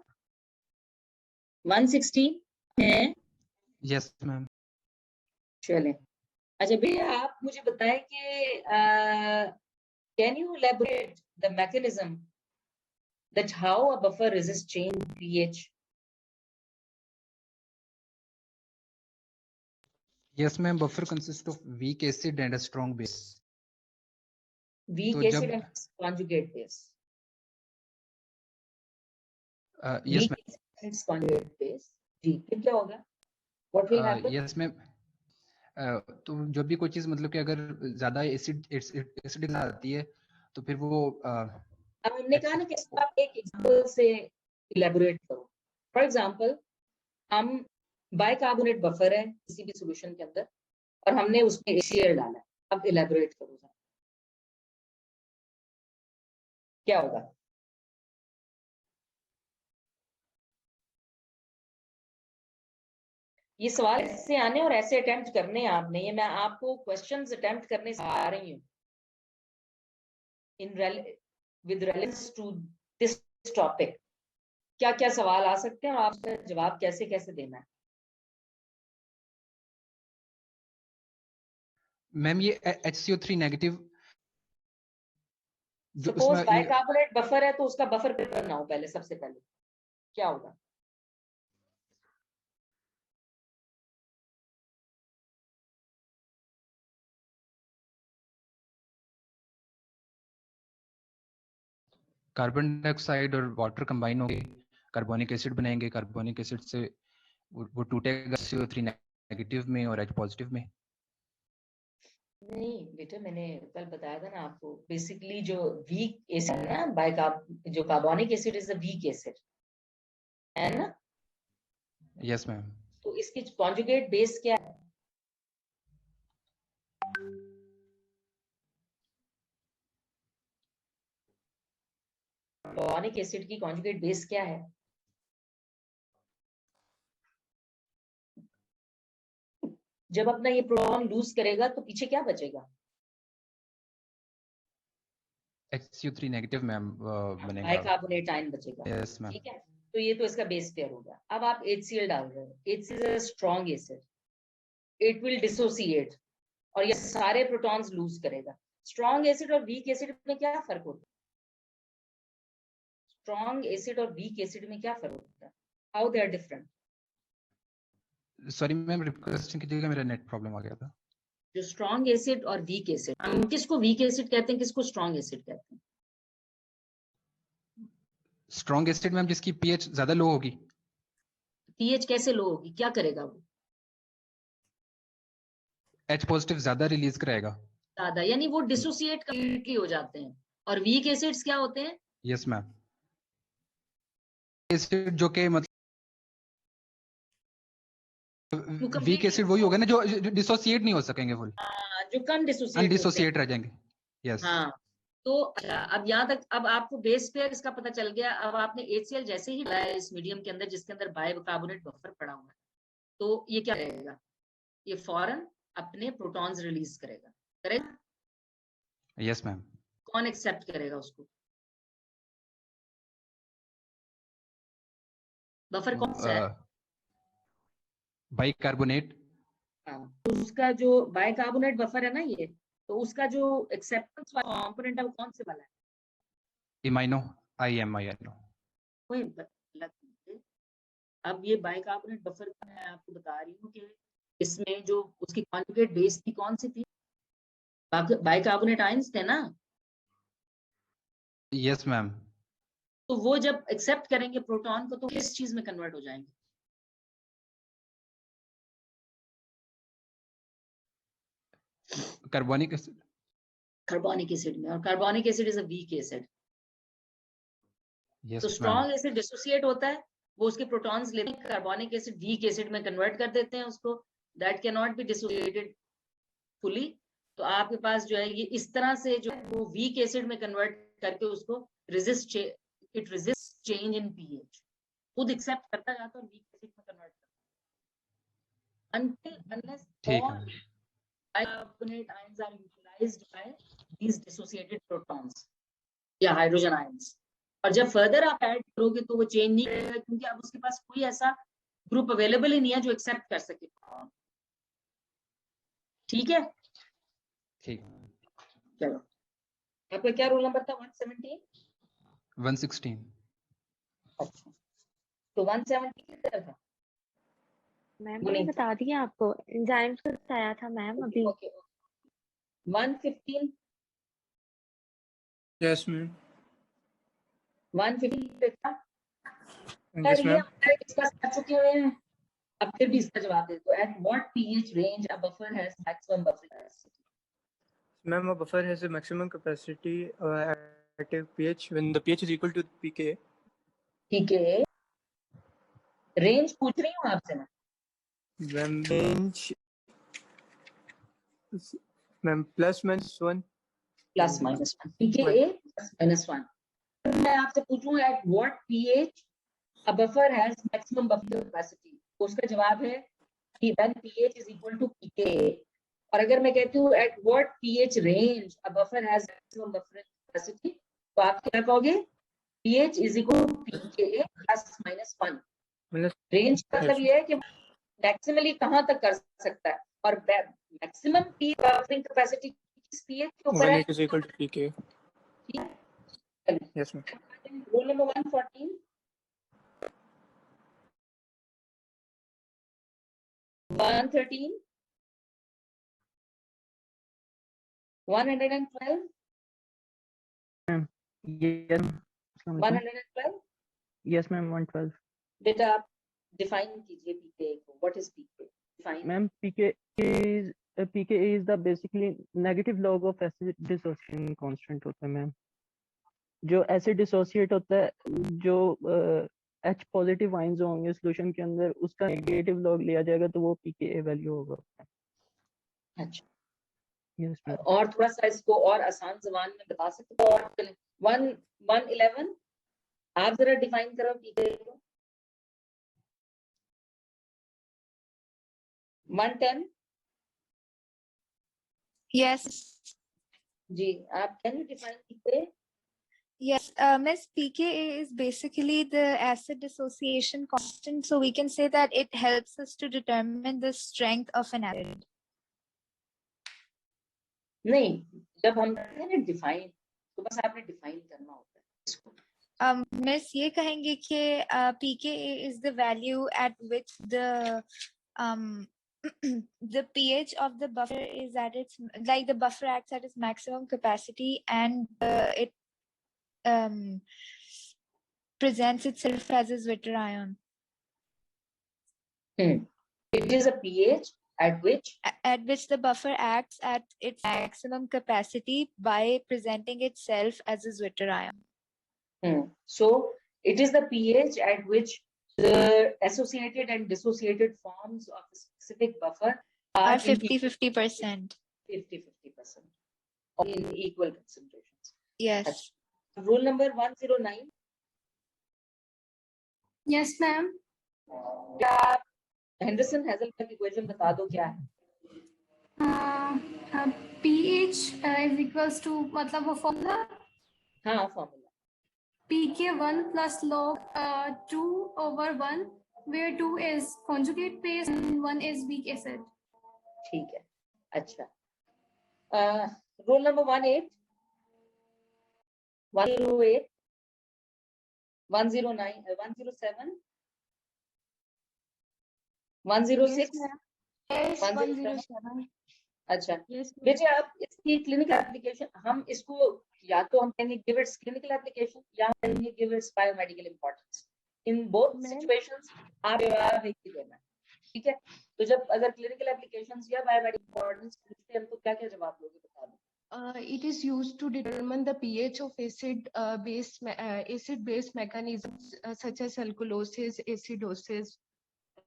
116 है. Yes, ma'am. चलें. अच्छा भैया, आप मुझे बताएं कि can you elaborate the mechanism that how a buffer resists change pH? Yes, ma'am. Buffer consists of weak acid and a strong base. Weak acid and conjugate base. Yes, weak ma'am. acid and conjugate base. जी, फिर क्या होगा? What will happen? Yes, ma'am. तो जो भी कोई चीज मतलब कि अगर ज्यादा एसिडिक आती है तो फिर वो हमने कहा ना कि इसको आप एक एग्जांपल से इलेबोरेट करो. फॉर एग्जांपल, हम बाइकार्बोनेट बफर है किसी भी सॉल्यूशन के अंदर और हमने उसमें HCl डाला है. अब इलेबोरेट करो, क्या होगा? ये सवाल ऐसे आने और ऐसे अटेम्प्ट करने हैं आपने. ये मैं आपको क्वेश्चंस अटेम्प्ट करने से आ रही हूँ with relevance to this topic. क्या क्या सवाल आ सकते हैं और आपका जवाब कैसे कैसे देना है? मैम ये HCO3 negative suppose bicarbonate buffer है तो उसका बफर करना हो पहले, सबसे पहले क्या होगा? कार्बन डाइऑक्साइड और वाटर कंबाइन होंगे, कार्बोनिक एसिड बनाएंगे. कार्बोनिक एसिड से वो टूटेगा CO3 नेगेटिव में और H पॉजिटिव में. नहीं बेटा, मैंने कल बताया था ना आपको. बेसिकली जो वीक एसिड है ना, जो carbonic acid is a weak acid है ना. Yes ma'am. तो इसकी कॉन्जुगेट बेस क्या है? कार्बोनिक एसिड की कॉन्जुगेट बेस क्या है? जब अपना ये प्रोटॉन लूज करेगा तो पीछे क्या बचेगा? HCO3 नेगेटिव मैम बनेगा. बाइकार्बोनेट आयन बचेगा. Yes ma'am. ठीक है, तो ये तो इसका बेस पेयर होगा. अब आप HCl डाल रहे हो. HCl is a strong acid. It will dissociate और ये सारे प्रोटॉन्स लूज करेगा. स्ट्रॉन्ग एसिड और वीक एसिड में क्या फर्क होता है? स्ट्रॉन्ग एसिड और वीक एसिड में क्या फर्क होता है? How they are different? Sorry ma'am, request कीजिएगा, मेरा नेट प्रॉब्लम आ गया था. जो स्ट्रॉन्ग एसिड और वीक एसिड, हम किसको वीक एसिड कहते हैं, किसको स्ट्रॉन्ग एसिड कहते हैं? स्ट्रॉन्ग एसिड मैम जिसकी पीएच ज्यादा लो होगी. पीएच कैसे लो होगी? क्या करेगा वो? H पॉजिटिव ज्यादा रिलीज कराएगा. ज्यादा, यानी वो डिसोसिएट कंप्लीटली हो जाते हैं. और वीक एसिड्स क्या होते हैं? Yes ma'am. एसिड जो के मतलब वीक एसिड वही होगा ना जो डिसोसिएट नहीं हो सकेंगे फुल. जो कम डिसोसिएट अनडिसोसिएट रह जाएंगे। यस हाँ, तो अच्छा, अब यहाँ तक अब आपको बेस पेयर इसका पता चल गया। अब आपने HCl जैसे ही लाया इस मीडियम के अंदर जिसके अंदर बाइकार्बोनेट बफर पड़ा हुआ है, तो ये क्या करेगा? ये फौरन अपने प्रोटॉन्स रिलीज करेगा। Yes ma'am. कौन एक्सेप्ट करेगा उसको? बफर कौन सा है? बाइकार्बोनेट। हाँ, तो उसका जो बाइकार्बोनेट बफर है ना ये, तो उसका जो एक्सेप्टेंस वाला कंपोनेंट है वो कौन से वाला है? इमाइनो, IMINO। कोई गलत नहीं है। अब ये बाइकार्बोनेट बफर का मैं आपको बता रही हूँ कि इसमें जो उसकी कॉन्जुगेट बेस थी कौन सी थी? बाइकार्बोनेट आयंस थे ना? Yes ma'am. तो वो जब एक्सेप्ट करेंगे प्रोटॉन को तो किस चीज में कन्वर्ट हो जाएंगे? Carbonic acid. कार्बोनिक एसिड में, और carbonic acid is a weak acid. Yes तो मैम। स्ट्रॉन्ग एसिड डिसोसिएट होता है, वो उसके प्रोटॉन्स लेते हैं, कार्बोनिक एसिड वीक एसिड में कन्वर्ट कर देते हैं उसको, that can not be dissociated fully. तो आपके पास जो है ये इस तरह से जो वो वीक एसिड में कन्वर्ट करके उसको it resist change in pH, खुद एक्सेप्ट करता जाता है और वीक एसिड में कन्वर्ट करता है until unless ठीक all है। bicarbonate ions are utilized by these dissociated protons या हाइड्रोजन आयंस। और जब फर्दर आप ऐड करोगे तो वो चेंज नहीं करेगा, क्योंकि अब उसके पास कोई ऐसा ग्रुप अवेलेबल ही नहीं है जो एक्सेप्ट कर सके। ठीक है, ठीक। चलो आपका क्या रोल नंबर था? 117 116। अच्छा, तो 170 किधर था? मैम मैंने बता दिया आपको, एंजाइम्स को बताया था मैम अभी। 115। Yes ma'am. 115 देखा? यस ये मैम। हम डिस्कस कर चुके हुए हैं, अब फिर भी इसका जवाब दे दो। At what pH range a buffer has maximum buffer capacity? Ma'am, a buffer has a maximum capacity at a pH when the pH is equal to pKa. pKa range पूछ रही हूँ आपसे मैं। When range, ma'am, plus minus 1. Plus minus 1 pKa plus minus 1। मैं आपसे पूछूं at what pH a buffer has maximum buffer capacity, तो उसका जवाब है कि when pH is equal to pKa। और अगर मैं कहती हूँ at what pH range a buffer has maximum buffer capacity, तो आप क्या कहोगे? pH is equal to pKa plus minus 1। Range का मतलब ये है कि मैक्सिमली कहाँ तक कर सकता है, और मैक्सिमम pH बफरिंग कैपेसिटी किस pH के ऊपर है? When it is equal to pKa. Yes ma'am. Rule number 114। 113, 112, Yes. 112। Yes, ma'am. 112. बेटा आप डिफाइन कीजिए pKa को। What is pKa? Define. Ma'am, pKa is the basically negative log of acid dissociation constant होता है ma'am. जो acid dissociate होता है, जो H पॉजिटिव आयंस होंगे सॉल्यूशन के अंदर, उसका नेगेटिव लॉग लिया जाएगा तो वो pKa वैल्यू होगा। अच्छा, यस मैम। और थोड़ा सा इसको और आसान ज़बान में बता सकते हो? और 111 आप जरा डिफाइन करो pKa को। 110 Yes. जी, आप can you define pKa? Yes, Miss, pKa is basically the acid dissociation constant, so we can say that it helps us to determine the strength of an acid. नहीं, जब हम करते हैं ना define, तो बस आपने डिफाइन करना होता है इसको। Miss, ये कहेंगे कि pKa is the value at which the the pH of the buffer is at its, like the buffer acts at its maximum capacity, and it presents itself as a Zwitter ion. It is a pH at which the buffer acts at its maximum capacity by presenting itself as a Zwitter ion. So it is the pH at which the associated and dissociated forms of a specific buffer are 50-50%. 50-50% or in equal concentrations. Yes. अच्छा. Rule number 109. Yes, ma'am. क्या Henderson हेजलबर्ग equation बता दो क्या है? pH is equals to मतलब वो formula. हाँ, formula. pK1 plus log 2/1, where 2 is conjugate base and 1 is weak acid. ठीक है. अच्छा. Rule number 108, 108, 109, 107, 106, Yes, 107. अच्छा. Yes, बेटे आप इसकी क्लिनिकल एप्लीकेशन, हम इसको या तो हम कहेंगे गिव इट्स क्लिनिकल एप्लीकेशन या हम कहेंगे give its biomedical importance. In both situations आप जवाब एक ही देना. ठीक है. तो जब अगर क्लिनिकल एप्लीकेशंस या बायोमेडिकल इंपॉर्टेंस पूछते हैं तो क्या क्या जवाब दोगे बता दो. It is used to determine the pH of acid-base mechanisms such as alkalosis, acidosis,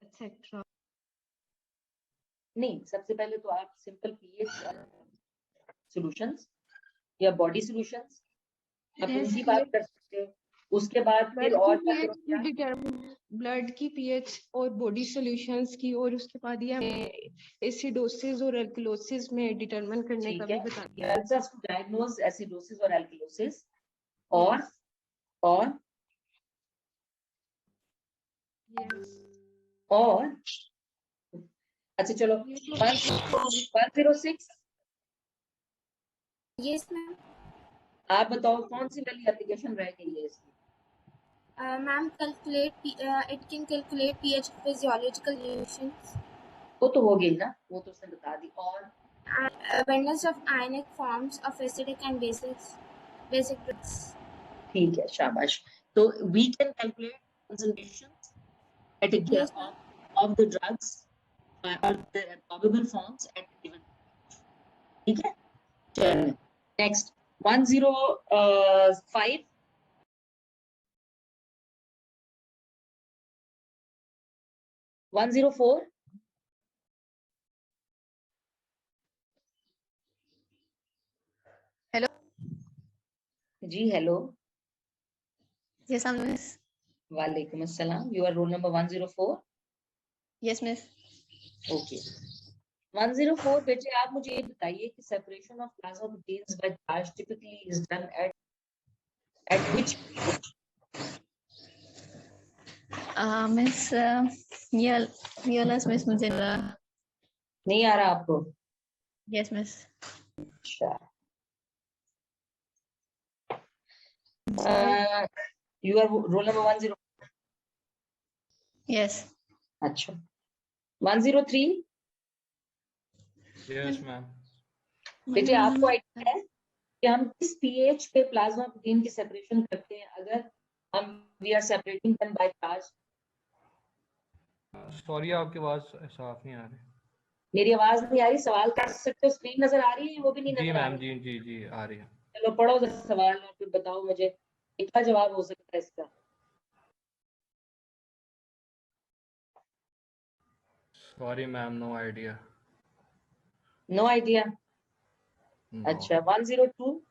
etc. नहीं, सबसे पहले तो आप सिंपल पीएच सॉल्यूशंस या बॉडी सॉल्यूशंस आप उनकी बात कर सकते हो. उसके बाद फिर और ब्लड की पीएच और बॉडी सॉल्यूशंस की, और उसके बाद ये हमें एसिडोसिस और अल्कलोसिस में डिटरमिन करने का भी बता दिया. Helps us to diagnose acidosis और अल्कलोसिस. और और अच्छा चलो 106. Yes, ma'am. आप बताओ कौन सी वाली एप्लीकेशन रह गई है इसकी? Ma'am, it can calculate pH of physiological reactions. वो तो हो गई ना, वो तो उसने बता दी. और awareness of ionic forms of acidic and basic drugs. ठीक है, शाबाश. तो we can calculate concentrations at a Yes, of the drugs or the probable forms at a given. ठीक है. चलो next 105. Hello. जी हेलो. Yes, miss. वालेकुम अस्सलाम. You are roll number 104. Yes, miss. Okay. 104 बेटे आप मुझे ये बताइए कि separation of plasma proteins by charge typically is done at which? Miss, miss मुझे नहीं आ रहा आपको? Yes, miss. अच्छा. You are roll number 10. Yes. अच्छा. 103. Yes, ma'am. बेटे आपको आइडिया है कि हम किस पीएच पे प्लाज्मा प्रोटीन की सेपरेशन करते हैं अगर हम we are separating them by charge? Sorry आपकी आवाज साफ नहीं आ रही. मेरी आवाज नहीं आ रही? सवाल कर सकते हो? स्क्रीन नजर आ रही है? वो भी नहीं जी नजर आ मैम, रही? जी आ रही है. चलो पढ़ो सवाल और फिर बताओ मुझे क्या जवाब हो सकता है इसका. Sorry ma'am, no idea. No idea. अच्छा. 102.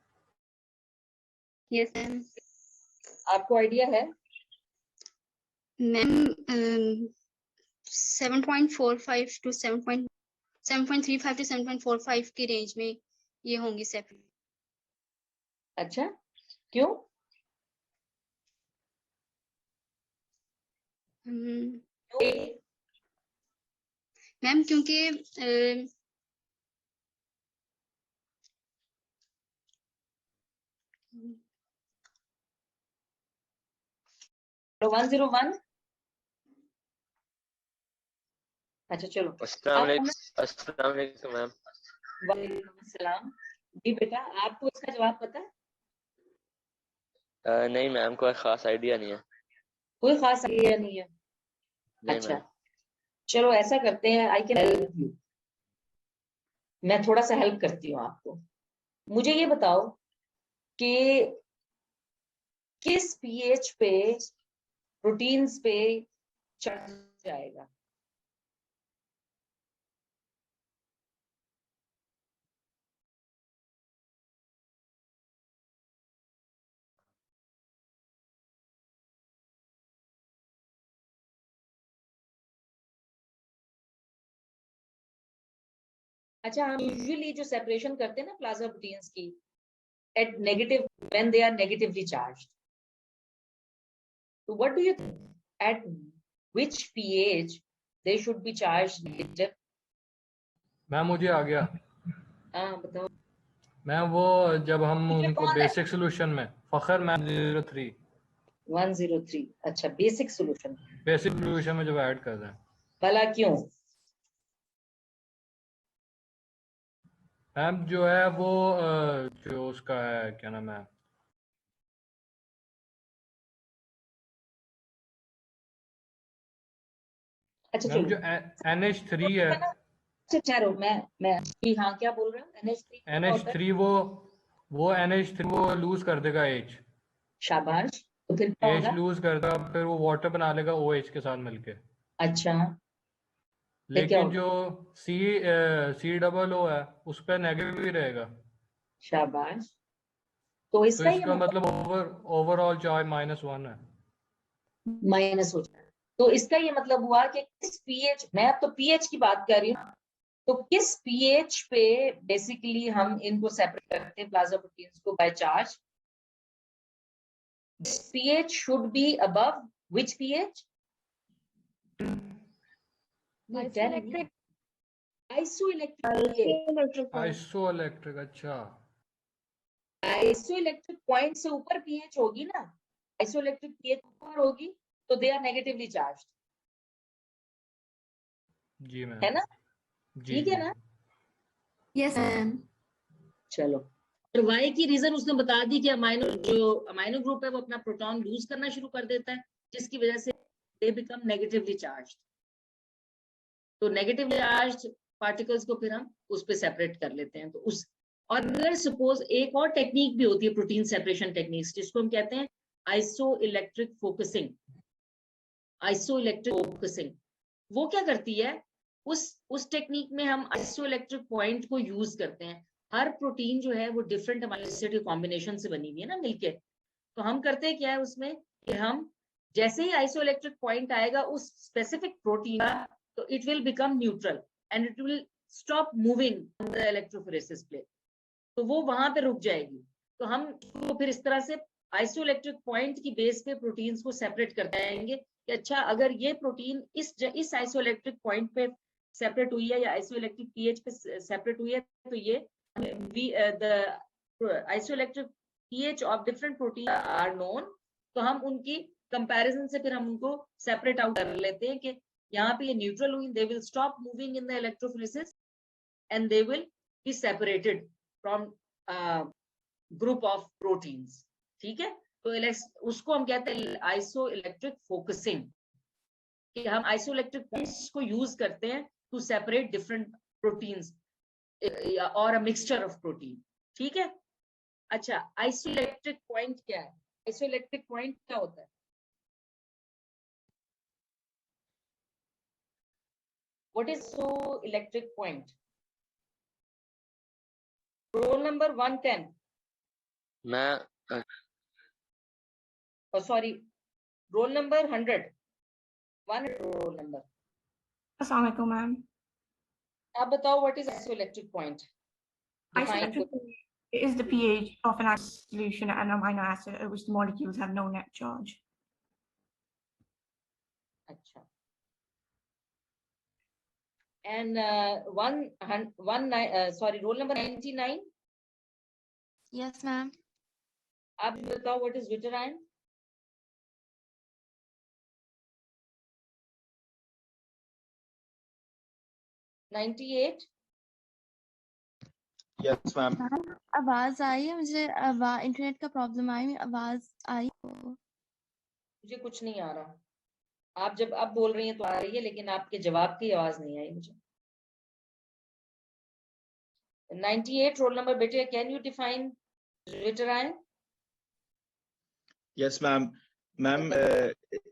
Yes, ma'am. आपको आइडिया है? मैम 7.45 to 7.35 to 7.45 की रेंज में ये होंगी सेपरेट. अच्छा, क्यों? मैम क्योंकि 101. अच्छा चलो. अस्सलाम वालेकुम मैम. वालेकुम सलाम. जी बेटा आपको इसका जवाब पता है? नहीं मैम, कोई खास आइडिया नहीं है. कोई खास आइडिया नहीं है? अच्छा चलो ऐसा करते हैं, आई कैन हेल्प यू. मैं थोड़ा सा हेल्प करती हूँ आपको. मुझे ये बताओ कि किस पीएच पे प्रोटीन्स पे चढ़ जाएगा? अच्छा, हम यूजुअली जो सेपरेशन करते हैं ना प्लाज्मा प्रोटीन्स की at negative when they are negatively charged. So what do you think? At which pH they should be charged negative? Ma'am मुझे आ गया हाँ बताओ। मैम वो जब हम उनको कौन है? बेसिक सोल्यूशन में फखर मैम 103 अच्छा बेसिक सोल्यूशन में जब ऐड कर दें भला क्यों? मैम जो है वो जो उसका है क्या नाम है अच्छा मैम चलो जो NH3 है अच्छा ठहरो मैं हाँ क्या बोल रहा हूँ NH3 वो NH3 वो लूज कर देगा H शाबाश तो फिर क्या H होगा? लूज कर देगा फिर वो वाटर बना लेगा OH के साथ मिलके अच्छा फिर क्या लेकिन होगा? जो C00 है उस पर नेगेटिव ही रहेगा शाबाश तो तो इसका ये इसका मतलब ओवरऑल चार्ज -1 है माइनस हो जाए तो इसका ये मतलब हुआ कि किस पीएच, मैं अब तो पीएच की बात कर रही हूँ, तो किस पीएच पे बेसिकली हम इनको सेपरेट करते हैं प्लाज्मा प्रोटीन्स को by charge? This pH should be above which pH? Isoelectric अच्छा आइसोइलेक्ट्रिक पॉइंट से ऊपर पीएच होगी ना, आइसोइलेक्ट्रिक पीएच ऊपर होगी तो दे आर नेगेटिवली चार्ज, जी मैम है ना? जी ठीक है ना? Yes ma'am. चलो और वाई की रीजन उसने बता दी कि अमाइनो ग्रुप है वो अपना प्रोटॉन लूज करना शुरू कर देता है जिसकी वजह से दे बिकम नेगेटिवली चार्ज। तो नेगेटिवली चार्ज पार्टिकल्स को फिर हम उस पे सेपरेट कर लेते हैं। तो उस और अगर सपोज एक और टेक्निक भी होती है प्रोटीन सेपरेशन टेक्निक्स जिसको हम कहते हैं आइसोइलेक्ट्रिक फोकसिंग। आइसोइलेक्ट्रिक फोकसिंग वो क्या करती है, उस टेक्निक में हम आइसोइलेक्ट्रिक पॉइंट को यूज करते हैं। हर प्रोटीन जो है वो डिफरेंट अमीनो एसिड के कॉम्बिनेशन से बनी हुई है ना मिलके, तो हम करते हैं क्या है उसमें कि हम जैसे ही आइसोइलेक्ट्रिक पॉइंट आएगा उस स्पेसिफिक प्रोटीन का, तो it will become neutral and it will stop moving on the electrophoresis plate, तो वो वहां पे रुक जाएगी। तो हम उसको फिर इस तरह से आइसोइलेक्ट्रिक पॉइंट की बेस पे प्रोटीन्स को सेपरेट करते जाएंगे कि अच्छा अगर ये प्रोटीन इस आइसोइलेक्ट्रिक पॉइंट पे सेपरेट हुई है या आइसोइलेक्ट्रिक पीएच पे सेपरेट हुई है, तो ये the isoelectric pH of different protein are known, तो हम उनकी कंपैरिजन से फिर हम उनको सेपरेट आउट कर लेते हैं कि यहाँ पे ये न्यूट्रल हुई, they will stop moving in the electrophoresis and they will be separated from group of proteins। ठीक है, तो उसको हम कहते हैं आइसोइलेक्ट्रिक फोकसिंग, कि हम आइसोइलेक्ट्रिक पॉइंट्स को यूज करते हैं टू सेपरेट डिफरेंट प्रोटीन्स और अ मिक्सचर ऑफ प्रोटीन। ठीक है, अच्छा आइसोइलेक्ट्रिक पॉइंट क्या है? आइसोइलेक्ट्रिक पॉइंट क्या होता है? What is isoelectric point? Roll number 110 मैं sorry roll number 100 roll number. अस्सलाम वालेकुम मैम। आप बताओ what is isoelectric point? Isoelectric is the pH of an solution and amino acid at which the molecules have no net charge. अच्छा, and roll number 99। Yes, ma'am. आप बताओ what is ड्यूटेराइन? Yes, ma'am. आवाज आई है मुझे, internet का problem आई, आवाज आई? मुझे कुछ नहीं आ रहा, आप जब अब बोल रही हैं तो आ रही है, लेकिन आपके जवाब की आवाज नहीं आई मुझे। 98 रोल नंबर बेटे, can you define zwitterion? Yes, ma'am. Ma'am,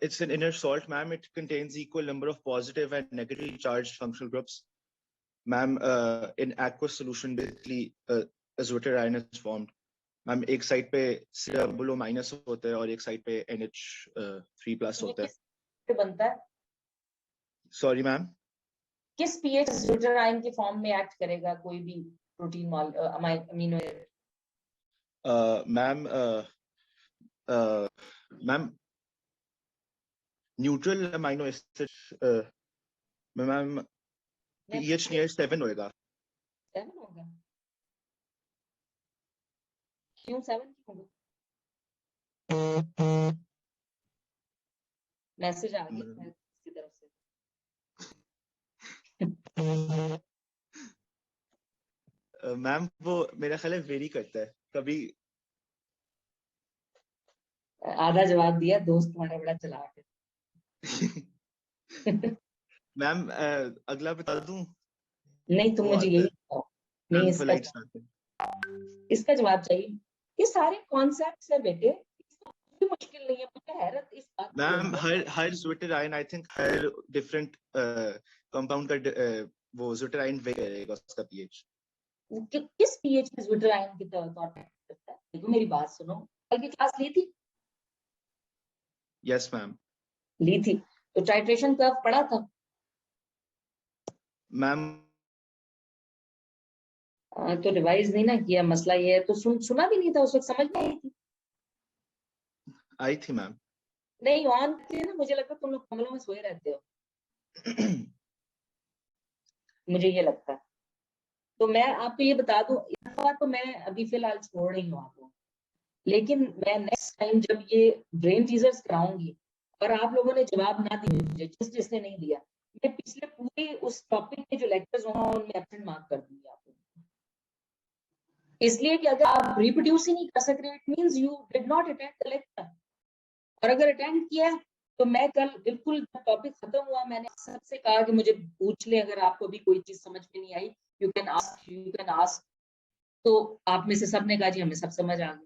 it's an inert salt, ma'am. It contains equal number of positive and negatively charged functional groups. Ma'am, in aqueous solution, basically, azoterine is formed. Ma'am, एक side पे COO- होता है और एक side पे NH3+ होता है। बनता है? Sorry, ma'am. किस पीएच ड्यूटेराइन के फॉर्म में एक्ट करेगा कोई भी protein amino ma'am neutral amino acid ma'am pH near 7 होएगा। 7 होगा? क्यों 7 होगा? मैसेज आ गया किसी तरफ से। मैम वो मेरा ख्याल है वेरी करता है, कभी आधा जवाब दिया, दोस्त तुम्हारा बड़ा चालाक है। मैम अगला बता दूं? नहीं, तुम मुझे यही बताओ। नहीं, इसका जवाब चाहिए। ये सारे कॉन्सेप्ट्स है बेटे, कोई मुश्किल नहीं है। मुझे हैरत इस बात की मैम होती है। हर ज़्विटेराइन आई थिंक हर डिफरेंट कंपाउंड का वो ज़्विटेराइन वे करेगा उसका पीएच। किस पीएच में ज़्विटेराइन की तौर पे करता है? देखो मेरी बात सुनो, कल की क्लास ली थी? Yes ma'am. ली थी तो टाइट्रेशन कर्व पढ़ा था? मैम तो रिवाइज नहीं ना किया, मसला ये है। तो सुना भी नहीं था उस वक्त, समझ में आई थी? आई थी मैम। नहीं ऑन थे ना, मुझे लगता तुम लोग कमरों में सोए रहते हो। मुझे ये लगता है। तो मैं आपको ये बता दूं, इस बार तो मैं अभी फिलहाल छोड़ रही हूँ आपको, लेकिन मैं नेक्स्ट टाइम जब ये ब्रेन टीजर्स कराऊंगी और आप लोगों ने जवाब ना दिए मुझे, जिसने नहीं दिया, मैं पिछले पूरे उस टॉपिक के जो लेक्चर्स होंगे उनमें एब्सेंट मार्क कर दूंगी आपको। इसलिए कि अगर आप रिप्रोड्यूस ही नहीं कर सक रहे, it means you did not attend the lecture. और अगर अटेंड किया तो मैं कल बिल्कुल टॉपिक खत्म हुआ, मैंने सबसे कहा कि मुझे पूछ ले, अगर आपको भी कोई चीज समझ में नहीं आई यू कैन आस्क। तो आप में से सबने कहा जी हमें सब समझ आ गया।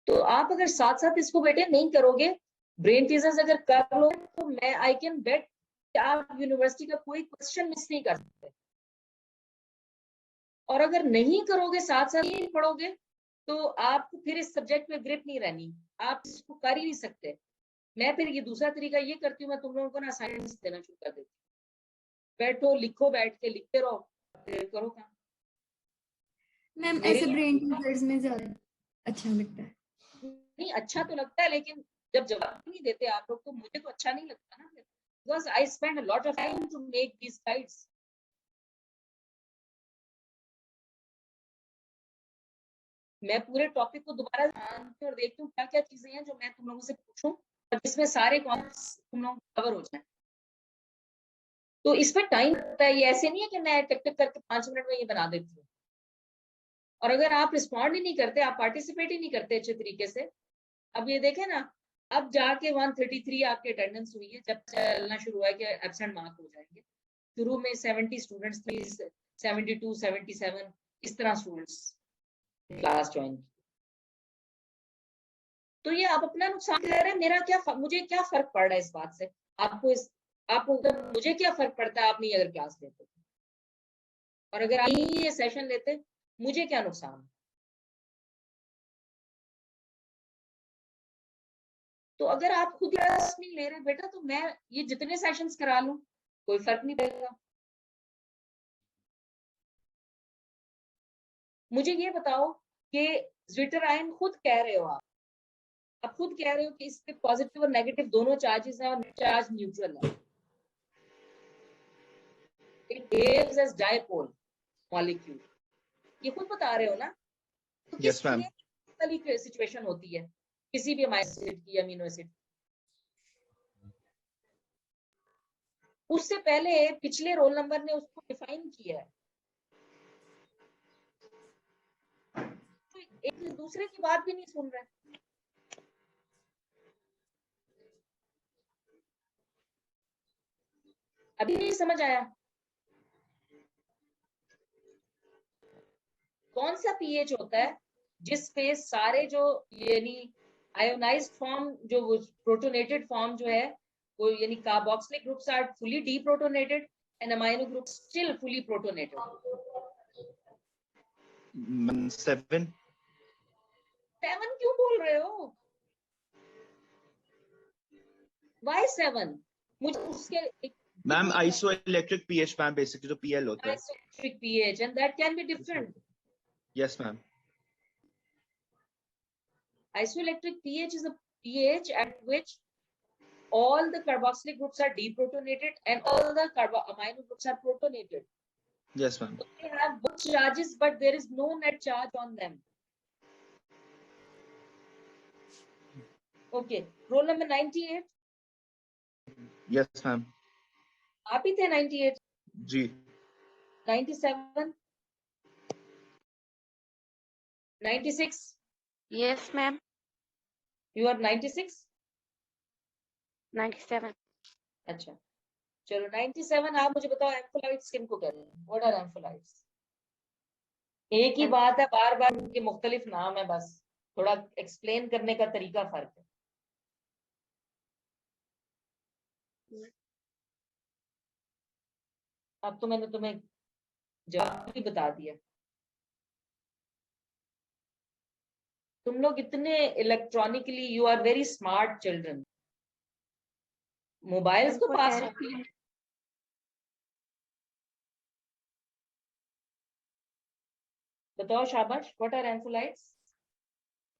तो आप अगर साथ साथ इसको बेटे नहीं करोगे, ब्रेन टीजर्स अगर कर लो, तो मैं आई कैन बेट कि आप यूनिवर्सिटी का कोई क्वेश्चन मिस नहीं कर सकते। और अगर नहीं करोगे, साथ साथ नहीं पढ़ोगे, तो आपको फिर इस सब्जेक्ट में ग्रिप नहीं रहनी, आप इसको कर ही नहीं सकते। मैं फिर ये दूसरा तरीका ये करती हूँ, मैं तुम लोगों को ना असाइनमेंट्स देना शुरू कर देती हूँ। बैठो, लिखो, बैठ के लिखते रहो, फिर करो काम। मैम ऐसे ब्रेन टीजर्स में ज्यादा अच्छा लगता है। नहीं अच्छा तो लगता है, लेकिन जब जवाब नहीं देते आप लोग तो मुझे तो अच्छा नहीं लगता ना, because I spend a lot of time to make these slides. मैं पूरे टॉपिक को दोबारा जानती हूँ और देखती हूँ क्या क्या चीजें हैं जो मैं तुम लोगों से पूछूं और जिसमें सारे कॉन्सेप्ट्स तुम लोगों को कवर हो जाए। तो इसमें टाइम लगता है, ये ऐसे नहीं है कि मैं टिक टिक करके 5 मिनट में ये बना देती हूँ। और अगर आप रिस्पॉन्ड ही नहीं करते, आप पार्टिसिपेट ही नहीं करते अच्छे तरीके से, अब ये देखें ना, अब जाके 133 आपकी अटेंडेंस हुई है, जब चलना शुरू हुआ है कि एब्सेंट मार्क हो जाएंगे। शुरू में 70 स्टूडेंट्स थे, 72, 77 इस तरह स्टूडेंट्स क्लास ज्वाइन की। तो ये आप अपना नुकसान कर रहे हैं। मुझे क्या फर्क पड़ रहा है इस बात से? आपको मुझे क्या फर्क पड़ता है आप नहीं अगर क्लास लेते, और अगर आप ये सेशन लेते मुझे क्या नुकसान? तो अगर आप खुद क्लास नहीं ले रहे बेटा, तो मैं ये जितने सेशंस करा लूं कोई फर्क नहीं पड़ेगा। मुझे ये बताओ कि ज़्विटेराइन खुद कह रहे हो आप खुद कह रहे हो कि इसके पॉजिटिव और नेगेटिव दोनों चार्जेस हैं और चार्ज न्यूट्रल है। It behaves as dipole molecule, ये खुद बता रहे हो ना? तो यस मैम। किस सिचुएशन होती है किसी भी अमीनो एसिड की, अमीनो एसिड? उससे पहले पिछले रोल नंबर ने उसको डिफाइन किया है। तो एक दूसरे की बात भी नहीं सुन रहे। अभी नहीं समझ आया? कौन सा पीएच होता है जिस पे सारे जो यानी आयोनाइज्ड फॉर्म, जो प्रोटोनेटेड फॉर्म जो है वो, यानी carboxylic groups are fully deprotonated and amino group still fully protonated? 7 क्यों बोल रहे हो? Why 7? मुझे उसके ma'am isoelectric pH ma'am basically जो PL होता है. isoelectric pH and that can be different. Yes ma'am. Isoelectric pH is a pH at which all the carboxylic groups are deprotonated and all the amino groups are protonated. Yes ma'am. They have both charges, but there is no net charge on them. Okay, roll number 98. Yes ma'am. आप ही थे 98. जी. 97. 96. Yes, ma'am. You are 96. 97. अच्छा, चलो 97. आप मुझे बताओ एम्फोलाइट्स किनको कहते हैं? What are एम्फोलाइट्स? एक ही बात है, बार बार उनके मुख्तलिफ नाम है, बस थोड़ा एक्सप्लेन करने का तरीका फर्क है. अब तो मैंने तुम्हें जवाब भी बता दिया. तुम लोग इतने electronically, you are very smart children. Mobiles को पास रखती है. बताओ शाबाश. What are ampholytes?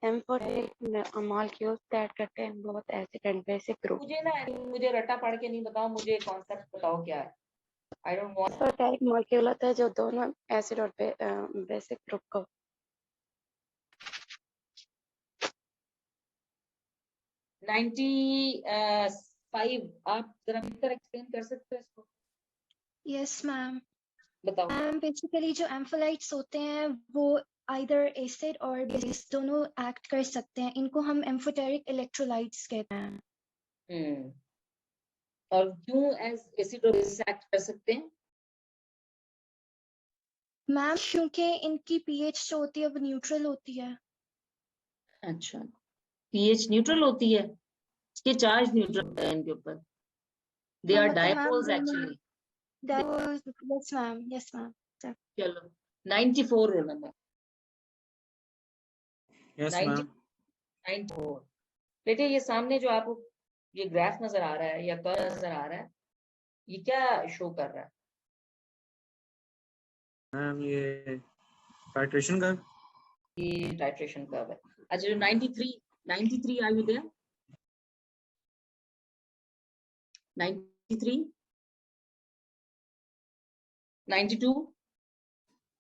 molecules that contain both acid and basic group. मुझे रटा पढ़ के नहीं बताओ, मुझे कॉन्सेप्ट बताओ क्या है. I don't want. Amphoteric molecule होता है जो दोनों एसिड और बेसिक ग्रुप को 95. आप जरा बेहतर एक्सप्लेन कर सकते हो इसको? Yes, ma'am. बताओ. Basically जो एम्फोलाइट्स होते हैं वो either acid और base दोनों एक्ट कर सकते हैं. इनको हम एम्फोटेरिक इलेक्ट्रोलाइट्स कहते हैं. और क्यों एज एसिड और बेस एक्ट कर सकते हैं? मैम क्योंकि इनकी पीएच जो होती है वो न्यूट्रल होती है. अच्छा, पीएच न्यूट्रल होती है. इसके चार्ज न्यूट्रल है इनके ऊपर. They are dipoles actually. Yes ma'am. Yes ma'am. चलो 94 रोल नंबर. Yes ma'am. 94. बेटे ये सामने जो आपको ये ग्राफ नजर आ रहा है या कर्व नजर आ रहा है, ये क्या शो कर रहा है? मैम ये टाइट्रेशन कर्व. ये टाइट्रेशन कर्व है. अच्छा जो 93 are you there? 93. 92.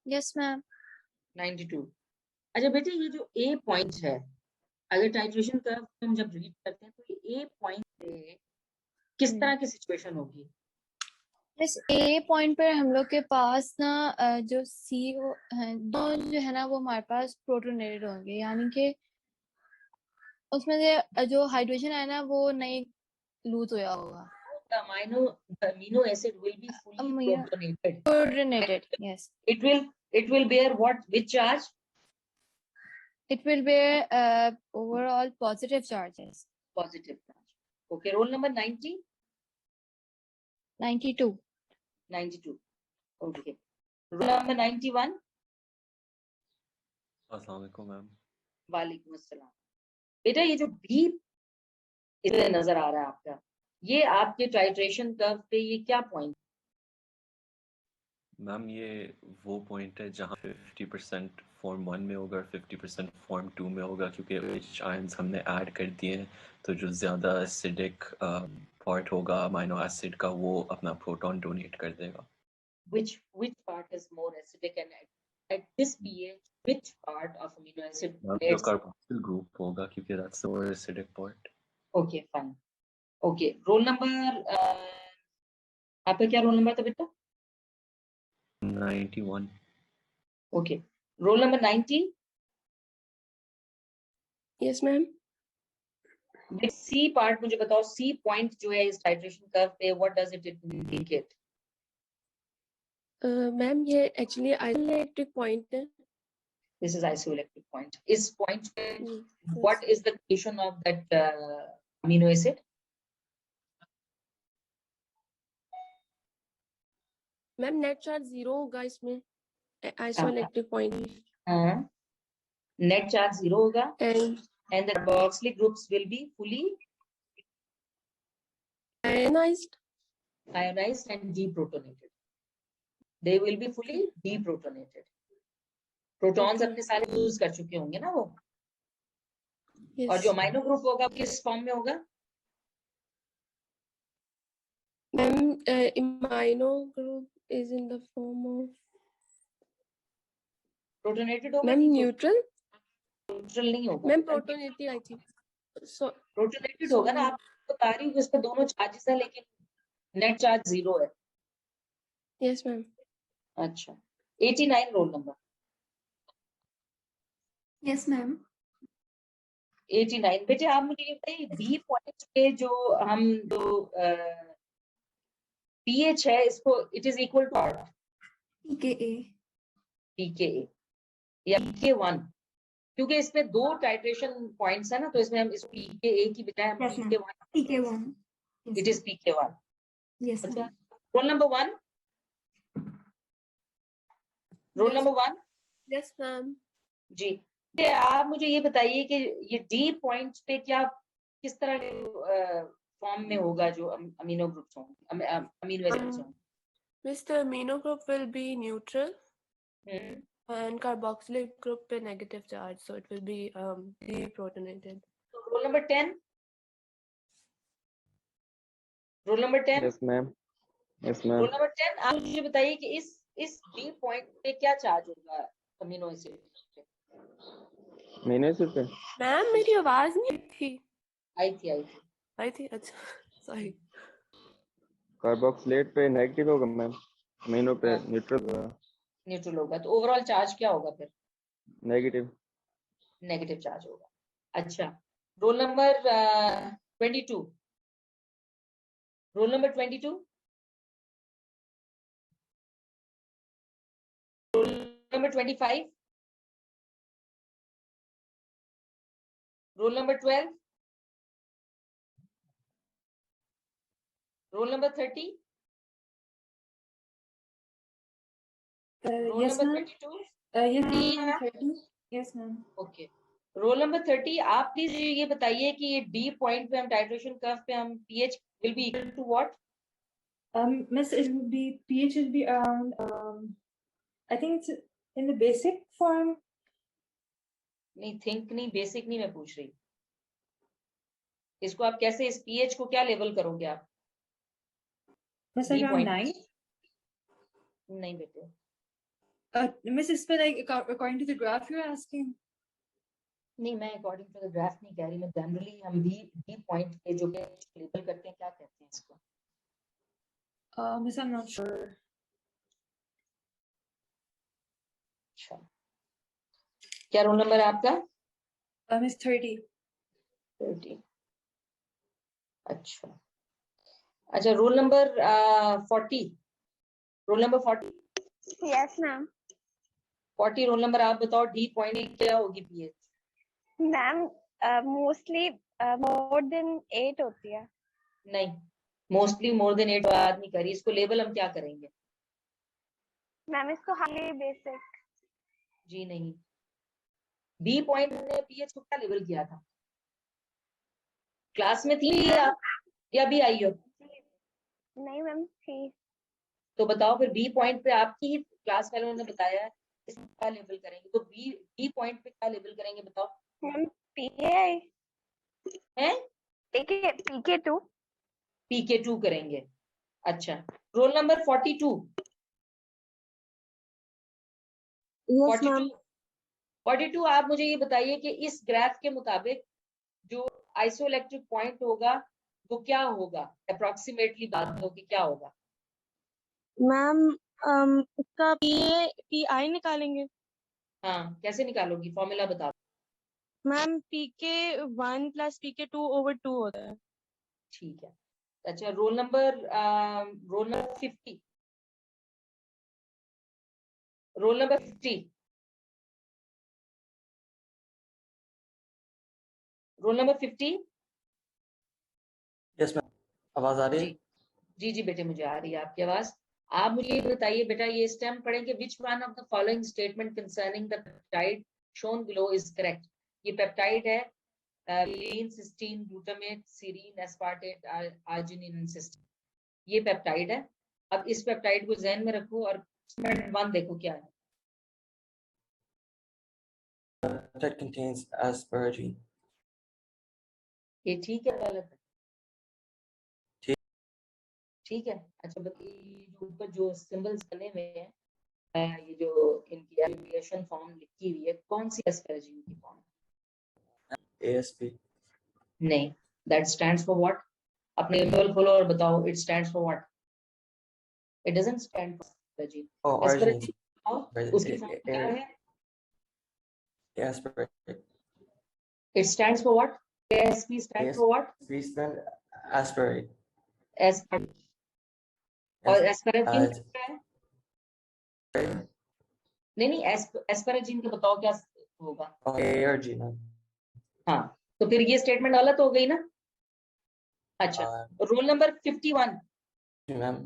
Yes, ma'am. 92. अच्छा बेटे ये जो ए पॉइंट है, अगर टाइट्रेशन कर्व हम जब रीड करते हैं तो ये ए पॉइंट पे किस तरह की सिचुएशन होगी? इस ए पॉइंट पर हम लोग के पास ना जो सी है दोनों जो है ना वो हमारे पास प्रोटोनेटेड होंगे, यानी कि उसमें से जो हाइड्रोजन है ना वो नहीं लूज होया होगा. The amino acid will be fully protonated. Protonated, yes. It will bear what? Which charge? It will bear overall positive charges. Positive charge. Okay, roll number 90. 92. 92. Okay. Roll number 91. अस्सलाम वालेकुम ma'am. वालेकुम अस्सलाम. बेटा ये जो B इधर नजर आ रहा है आपका, ये आपके टाइट्रेशन कर्व पे ये क्या पॉइंट? मैम ये वो पॉइंट है जहाँ 50% फॉर्म 1 में होगा और 50% फॉर्म 2 में होगा, क्योंकि H आयंस हमने ऐड कर दिए हैं, तो जो ज़्यादा एसिडिक पार्ट होगा अमीनो एसिड का वो अपना प्रोटॉन डोनेट कर देगा. Which part is more acidic and at this pH which part of amino acid? जो कार्बोक्सिल ग्रुप होगा क्योंकि that's the more acidic part. Okay, fine. Okay, roll number आपका क्या रोल नंबर था बेटा? 91. Okay, roll number 90. Yes ma'am. C part मुझे बताओ. C point जो है इस टाइट्रेशन कर्व पे, what does it indicate? Ma'am ये एक्चुअली आइसोइलेक्ट्रिक पॉइंट है. This is isoelectric point. Is point what is the condition of that amino acid? Ma'am net charge 0 होगा इसमें आइसोइलेक्ट्रिक पॉइंट. Net charge 0 होगा and the carboxylic groups will be fully and Ionized. Ionized and deprotonated. They will be fully deprotonated. Protons अपने सारे use कर चुके होंगे ना वो. और जो अमीनो ग्रुप होगा किस फॉर्म में होगा? Amino group is in the form of protonated होगा. Ma'am, neutral. Neutral नहीं होगा. Ma'am, protonated I think. So protonated होगा ना. आप बता रही हूँ इसमें दोनों चार्जेस है लेकिन नेट चार्ज 0 है. Yes, ma'am. अच्छा. 89 रोल नंबर. Yes, ma'am. 89 बेटे आप मुझे ये बताइए बी पॉइंट पे जो हम जो पीएच है इसको it is equal to pKa या pK1 क्योंकि इसमें दो टाइट्रेशन पॉइंट्स है ना तो इसमें हम इस pKa की बजाय हम pK1 it is pK1. Yes, अच्छा. Roll number 1. Roll number 1. Yes, ma'am. जी. आप मुझे ये बताइए कि ये डी पॉइंट पे क्या किस तरह फॉर्म में होगा जो अमीनो ग्रुप्स होंगे अमीनो एसिड्स होंगे? Mr. amino group will be neutral and carboxylic group पे negative charge, so it will be deprotonated. Roll number 10. Roll number 10. Yes, ma'am. Yes, ma'am. Roll number 10. आप मुझे बताइए कि इस डी पॉइंट पे क्या चार्ज होगा अमीनो एसिड पे? अमीनो एसिड पे? मैम मेरी आवाज नहीं थी. आई थी. अच्छा सॉरी. कार्बोक्सिलेट पे नेगेटिव होगा मैम. अमीनो पे न्यूट्रल होगा. तो ओवरऑल चार्ज क्या होगा फिर? नेगेटिव चार्ज होगा. अच्छा. Roll number 22. Roll number 22. Roll number 25. Roll number 12. Roll number 30. रोल Yes, number ma'am. 32. Yes, Three ma'am. है. 30. Yes, ma'am. Okay. Roll number 30. आप प्लीज ये बताइए कि ये डी पॉइंट पे हम टाइट्रेशन कर्व पे हम pH will be equal to what? Miss, it will be pH will be around. I think it's in the basic form. नहीं थिंक नहीं बेसिक नहीं मैं पूछ रही. इसको आप कैसे इस पीएच को क्या लेवल करोगे आप? Miss, D around point. 9. नहीं बेटे. Miss, is it like according to the graph you're asking? नहीं मैं अकॉर्डिंग टू द ग्राफ नहीं कह रही. मैं जनरली हम डी पॉइंट पे जो लेबल करते हैं क्या कहते हैं इसको? Miss, I'm not sure. अच्छा. क्या रोल नंबर है आपका? Miss, 30. 30. अच्छा. अच्छा roll number 40. Roll number 40. Yes, ma'am. 40 roll number आप बताओ डी पॉइंट क्या होगी pH? Ma'am, mostly more than 8 होती है. नहीं मोस्टली मोर देन 8 बात नहीं करी. इसको लेबल हम क्या करेंगे? मैम इसको हाईली बेसिक. जी नहीं. बी पॉइंट ने पीएच को क्या लेबल किया था? क्लास में थी या भी आई हो? नहीं मैम थी. तो बताओ फिर बी पॉइंट पे आपकी क्लास वालों ने बताया इसमें क्या लेबल करेंगे? तो बी पॉइंट पे क्या लेबल करेंगे बताओ? मैम पीके है पीके2. पीके2 करेंगे. अच्छा. Roll number 42. Yes, ma'am. 42 आप मुझे ये बताइए कि इस ग्राफ के मुताबिक जो आइसोइलेक्ट्रिक पॉइंट होगा वो क्या होगा? अप्रोक्सीमेटली बात दो कि क्या होगा? मैम इसका पीआई निकालेंगे. हाँ कैसे निकालोगी? फॉर्मूला बताओ. मैम pk1 + pk2/2 होता है. ठीक है. अच्छा roll number 50. Roll number 50. Roll number 50. Yes ma'am. आवाज आ रही है? जी जी बेटे मुझे आ रही है आपकी आवाज. आप मुझे ये बताइए बेटा ये स्टेम पढ़ेंगे. Which one of the following statement concerning the peptide shown below is correct? ये पेप्टाइड है लेन, cysteine, glutamate, serine, aspartate, arginine and cysteine, ये पेप्टाइड है। अब इस पेप्टाइड को ज़हन में रखो और 1 देखो क्या है। That contains asparagine. ये ठीक है गलत है? ठीक। ठीक है। अच्छा बताइए, जो ऊपर जो सिंबल्स बने हुए हैं, ये जो इनकी एब्रिविएशन फॉर्म लिखी हुई है, कौन सी एस्पैरागिन की फॉर्म? ASP. नहीं, that stands for what? अपने ईमेल खोलो और बताओ, it stands for what? It doesn't stand for asparagine. Oh, arginine. Asparagine, उसकी फॉर्म क्या है? Asparagine. It stands for what? ASP stands for what? ASP stands asparate. Asparagine. और एस्पैरागिन क्या है? नहीं, एस्पैरागिन का बताओ क्या होगा? Arginine. हाँ, तो फिर ये स्टेटमेंट गलत हो गई ना? अच्छा, रोल नंबर 51। मैम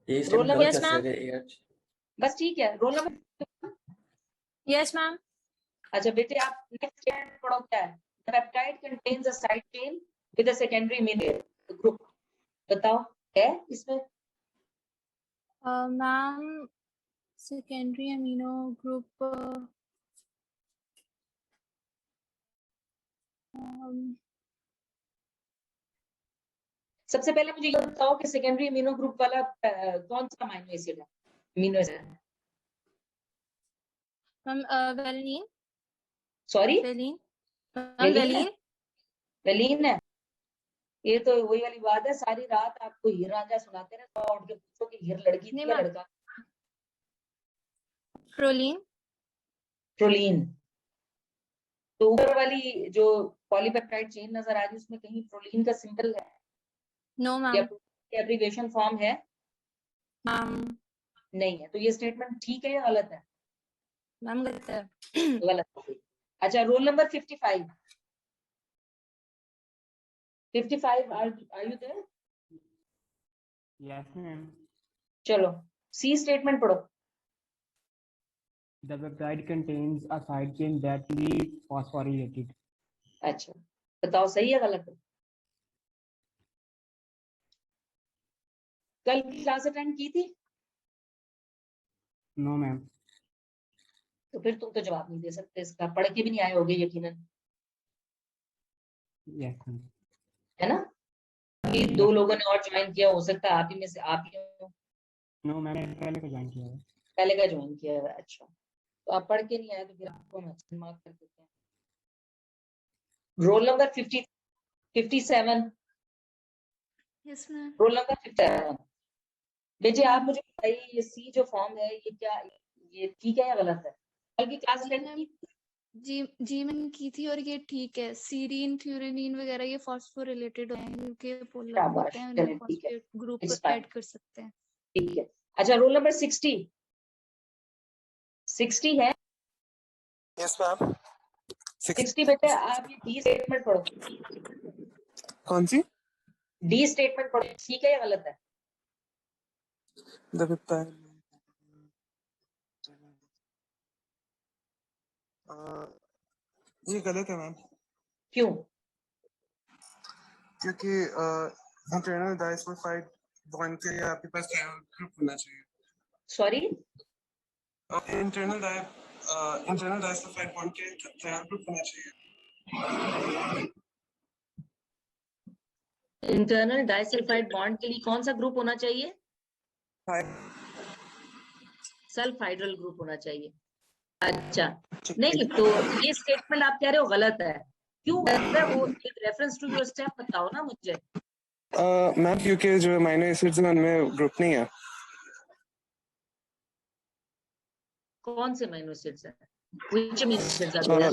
ये रोल नंबर Yes, ma'am. बस ठीक है। Roll number Yes, ma'am. अच्छा बेटे, आप नेक्स्ट स्टेटमेंट पढ़ो क्या है? The peptide contains a side chain with a secondary amino group. बताओ है इसमें? Ma'am, secondary amino group. सबसे पहले मुझे ये बताओ कि सेकेंडरी अमीनो ग्रुप वाला कौन सा अमीनो एसिड है? Amino acid Valine. Sorry, Valine. Valine. Valine है। ये तो वही वाली बात है, सारी रात आपको हीर रांझा सुनाते रहे, तो उठ के पूछो कि हीर लड़की थी या लड़का? Proline. प्रोलीन। तो ऊपर वाली जो पॉलीपेप्टाइड चेन नजर आ रही है, उसमें कहीं प्रोलीन का सिंबल है? No, या ma'am. एब्रिविएशन फॉर्म है? नहीं है। तो ये स्टेटमेंट ठीक है या गलत है? मैम गलत है। गलत। अच्छा, roll number 55। 55, are you there? Yes, ma'am. चलो, सी स्टेटमेंट पढ़ो। The peptide contains a side chain that can be phosphorylated. अच्छा, बताओ सही है गलत है? कल की क्लास अटेंड की थी? No, ma'am. तो फिर तुम तो जवाब नहीं दे सकते इसका, पढ़ के भी नहीं आए होगे यकीनन, Yes, ma'am. है ना? ये 2 लोगों ने और ज्वाइन किया, हो सकता है आप ही में से आप ही हो। No, मैंने पहले का ज्वाइन किया है। पहले का ज्वाइन किया है। अच्छा, तो आप पढ़ के नहीं आए तो फिर आपको हम अच्छा मार्क कर देते हैं। Roll number 57। Yes, ma'am. Roll number 57। बेटे आप मुझे बताइए, ये सी जो फॉर्म है, ये क्या, ये ठीक है या गलत है? कल की क्लास अटेंड की? जी मैंने की थी और ये ठीक है। सीरीन, फ्यूरिनीन वगैरह ये फास्फोरिलेटेड होते हैं, क्योंकि पोलर शाबाश, होते हैं, चलिए इन्हें ठीक है, phosphate group It's fine. Add कर सकते हैं। ठीक है। अच्छा, रोल नंबर 60 है? Yes ma'am. 60 बेटे, आप ये डी स्टेटमेंट पढ़ो। कौन सी? डी स्टेटमेंट पढ़ो, ठीक है या गलत है? The peptide. ये गलत है मैम। क्यों? क्योंकि इंटरनल डाइसल्फाइड बॉन्ड के लिए आपके पास ग्रुप होना चाहिए। सॉरी, इंटरनल डाइसल्फाइड बॉन्ड के ग्रुप होना चाहिए। इंटरनल डाइसल्फाइड बॉन्ड के लिए कौन सा ग्रुप होना चाहिए? सल्फाइड्रल ग्रुप होना चाहिए। अच्छा, नहीं तो ये स्टेटमेंट आप कह रहे हो गलत है, क्यों गलत है? वो एक रेफरेंस टू योर स्टेप बताओ ना मुझे। मैम क्योंकि जो अमीनो एसिड्स हैं उनमें ग्रुप नहीं है। कौन से अमीनो एसिड्स हैं? Which amino acids are there?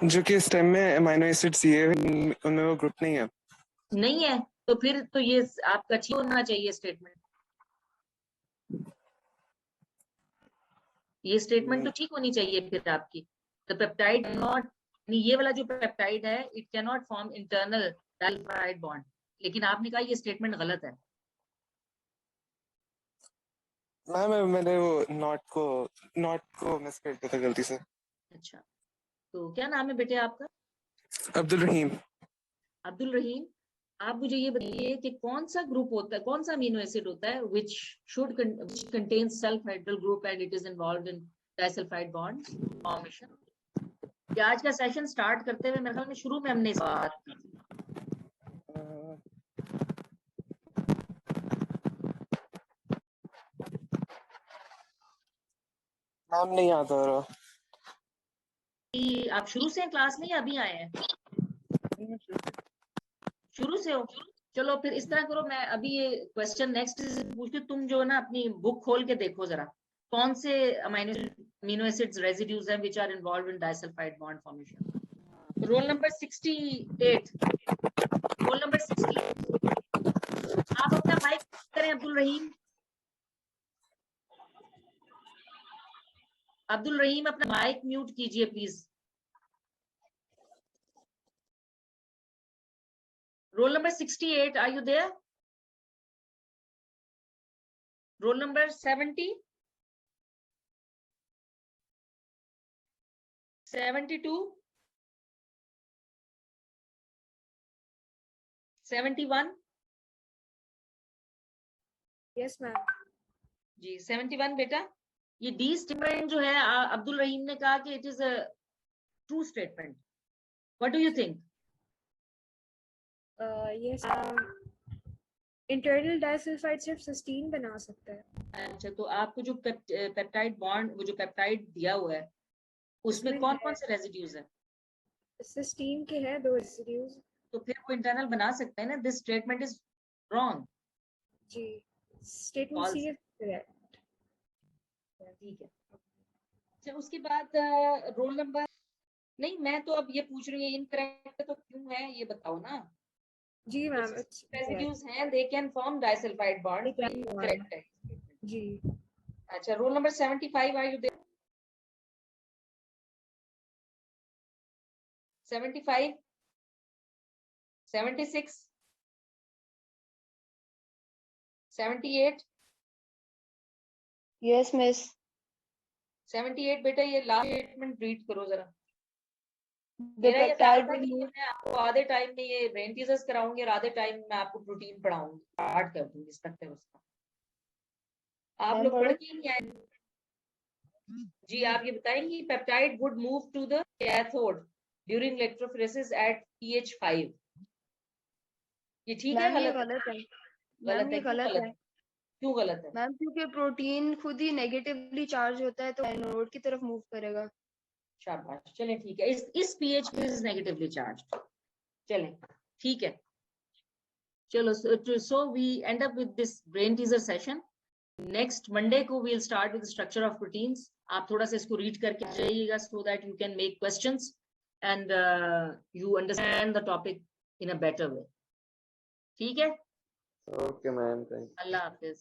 जो कि स्टेम में अमीनो एसिड्स ये उनमें वो ग्रुप नहीं है। नहीं है, तो फिर तो ये आपका ठीक होना चाहिए स्टेटमेंट। ये स्टेटमेंट तो ठीक होनी चाहिए फिर आपकी। द पेप्टाइड नॉट, ये वाला जो पेप्टाइड है, it can not form internal disulphide bond, लेकिन आपने कहा ये स्टेटमेंट गलत है। मैम मैंने वो नॉट को मिस कर दिया था गलती से। अच्छा, तो क्या नाम है बेटे आपका? अब्दुल रहीम। अब्दुल रहीम, आप मुझे ये बताइए कि कौन सा ग्रुप होता है, कौन सा अमीनो एसिड होता है which contains sulfhydryl group and it is involved in disulfide bond formation? ये आज का सेशन स्टार्ट करते हुए मेरे ख्याल में शुरू में हमने इस बात की थी। नाम नहीं याद आ रहा। आप शुरू से क्लास में या अभी आए हैं? शुरू से हो? चलो फिर इस तरह करो, मैं अभी ये क्वेश्चन नेक्स्ट पूछती हूँ, तुम जो है ना अपनी बुक खोल के देखो जरा कौन से अमीनो एसिड्स रेजिड्यूज हैं which are involved in disulfide bond formation. Roll number 68, roll number 68, आप अपना माइक करें अब्दुल रहीम। अब्दुल रहीम अपना माइक म्यूट कीजिए please. Roll number 68, are you there? Roll number 70, 72, 71? Yes, ma'am. जी 71 बेटा, ये डी स्टेटमेंट जो है अब्दुल रहीम ने कहा कि it is a true statement, what do you think? Yes, internal disulphide सिर्फ सिस्टीन बना सकता है। अच्छा, तो आपको जो पेप्टाइड बॉन्ड, वो जो पेप्टाइड दिया हुआ है उसमें कौन कौन से रेजिड्यूज है? सिस्टीन के हैं 2 रेसिड्यूज। तो फिर वो इंटरनल बना सकते हैं ना। This statement is wrong. जी, स्टेटमेंट सी इज करेक्ट। ठीक है। अच्छा, उसके बाद रोल नंबर, नहीं मैं तो अब ये पूछ रही हूँ इनकरेक्ट तो क्यों है ये बताओ ना। जी मैम, रेसिड्यूज हैं, they can form disulphide bond, correct है जी। अच्छा, roll number 75, are you there? 75, 76, 78? Yes miss. 78 बेटा, ये लास्ट स्टेटमेंट रीड करो जरा। मेरा ये ख्याल था कि मैं आपको आधे टाइम में ये ब्रेन टीजर्स कराऊंगी और आधे टाइम में आपको प्रोटीन पढ़ाऊंगी, स्टार्ट कर दूंगी इंस्पेक्टर उसका। आप लोग पढ़ के नहीं आए? जी आप ये बताएंगे peptide would move to the cathode during electrophoresis at pH 5। ये ठीक है गलत है? गलत है गलत है, गलत है। क्यों गलत है? मैम क्योंकि प्रोटीन खुद ही नेगेटिवली चार्ज होता है तो एनोड की तरफ मूव करेगा। शाबाश, चलें ठीक है। इस pH पे इज नेगेटिवली चार्ज्ड। चलें ठीक है। चलो, so we end up with this brain teaser session. Next Monday को we'll start with the structure of proteins. आप थोड़ा सा इसको read करके जाइएगा so that you can make questions and you understand the topic in a better way. ठीक है? Okay, ma'am. Thank you. Allah Hafiz.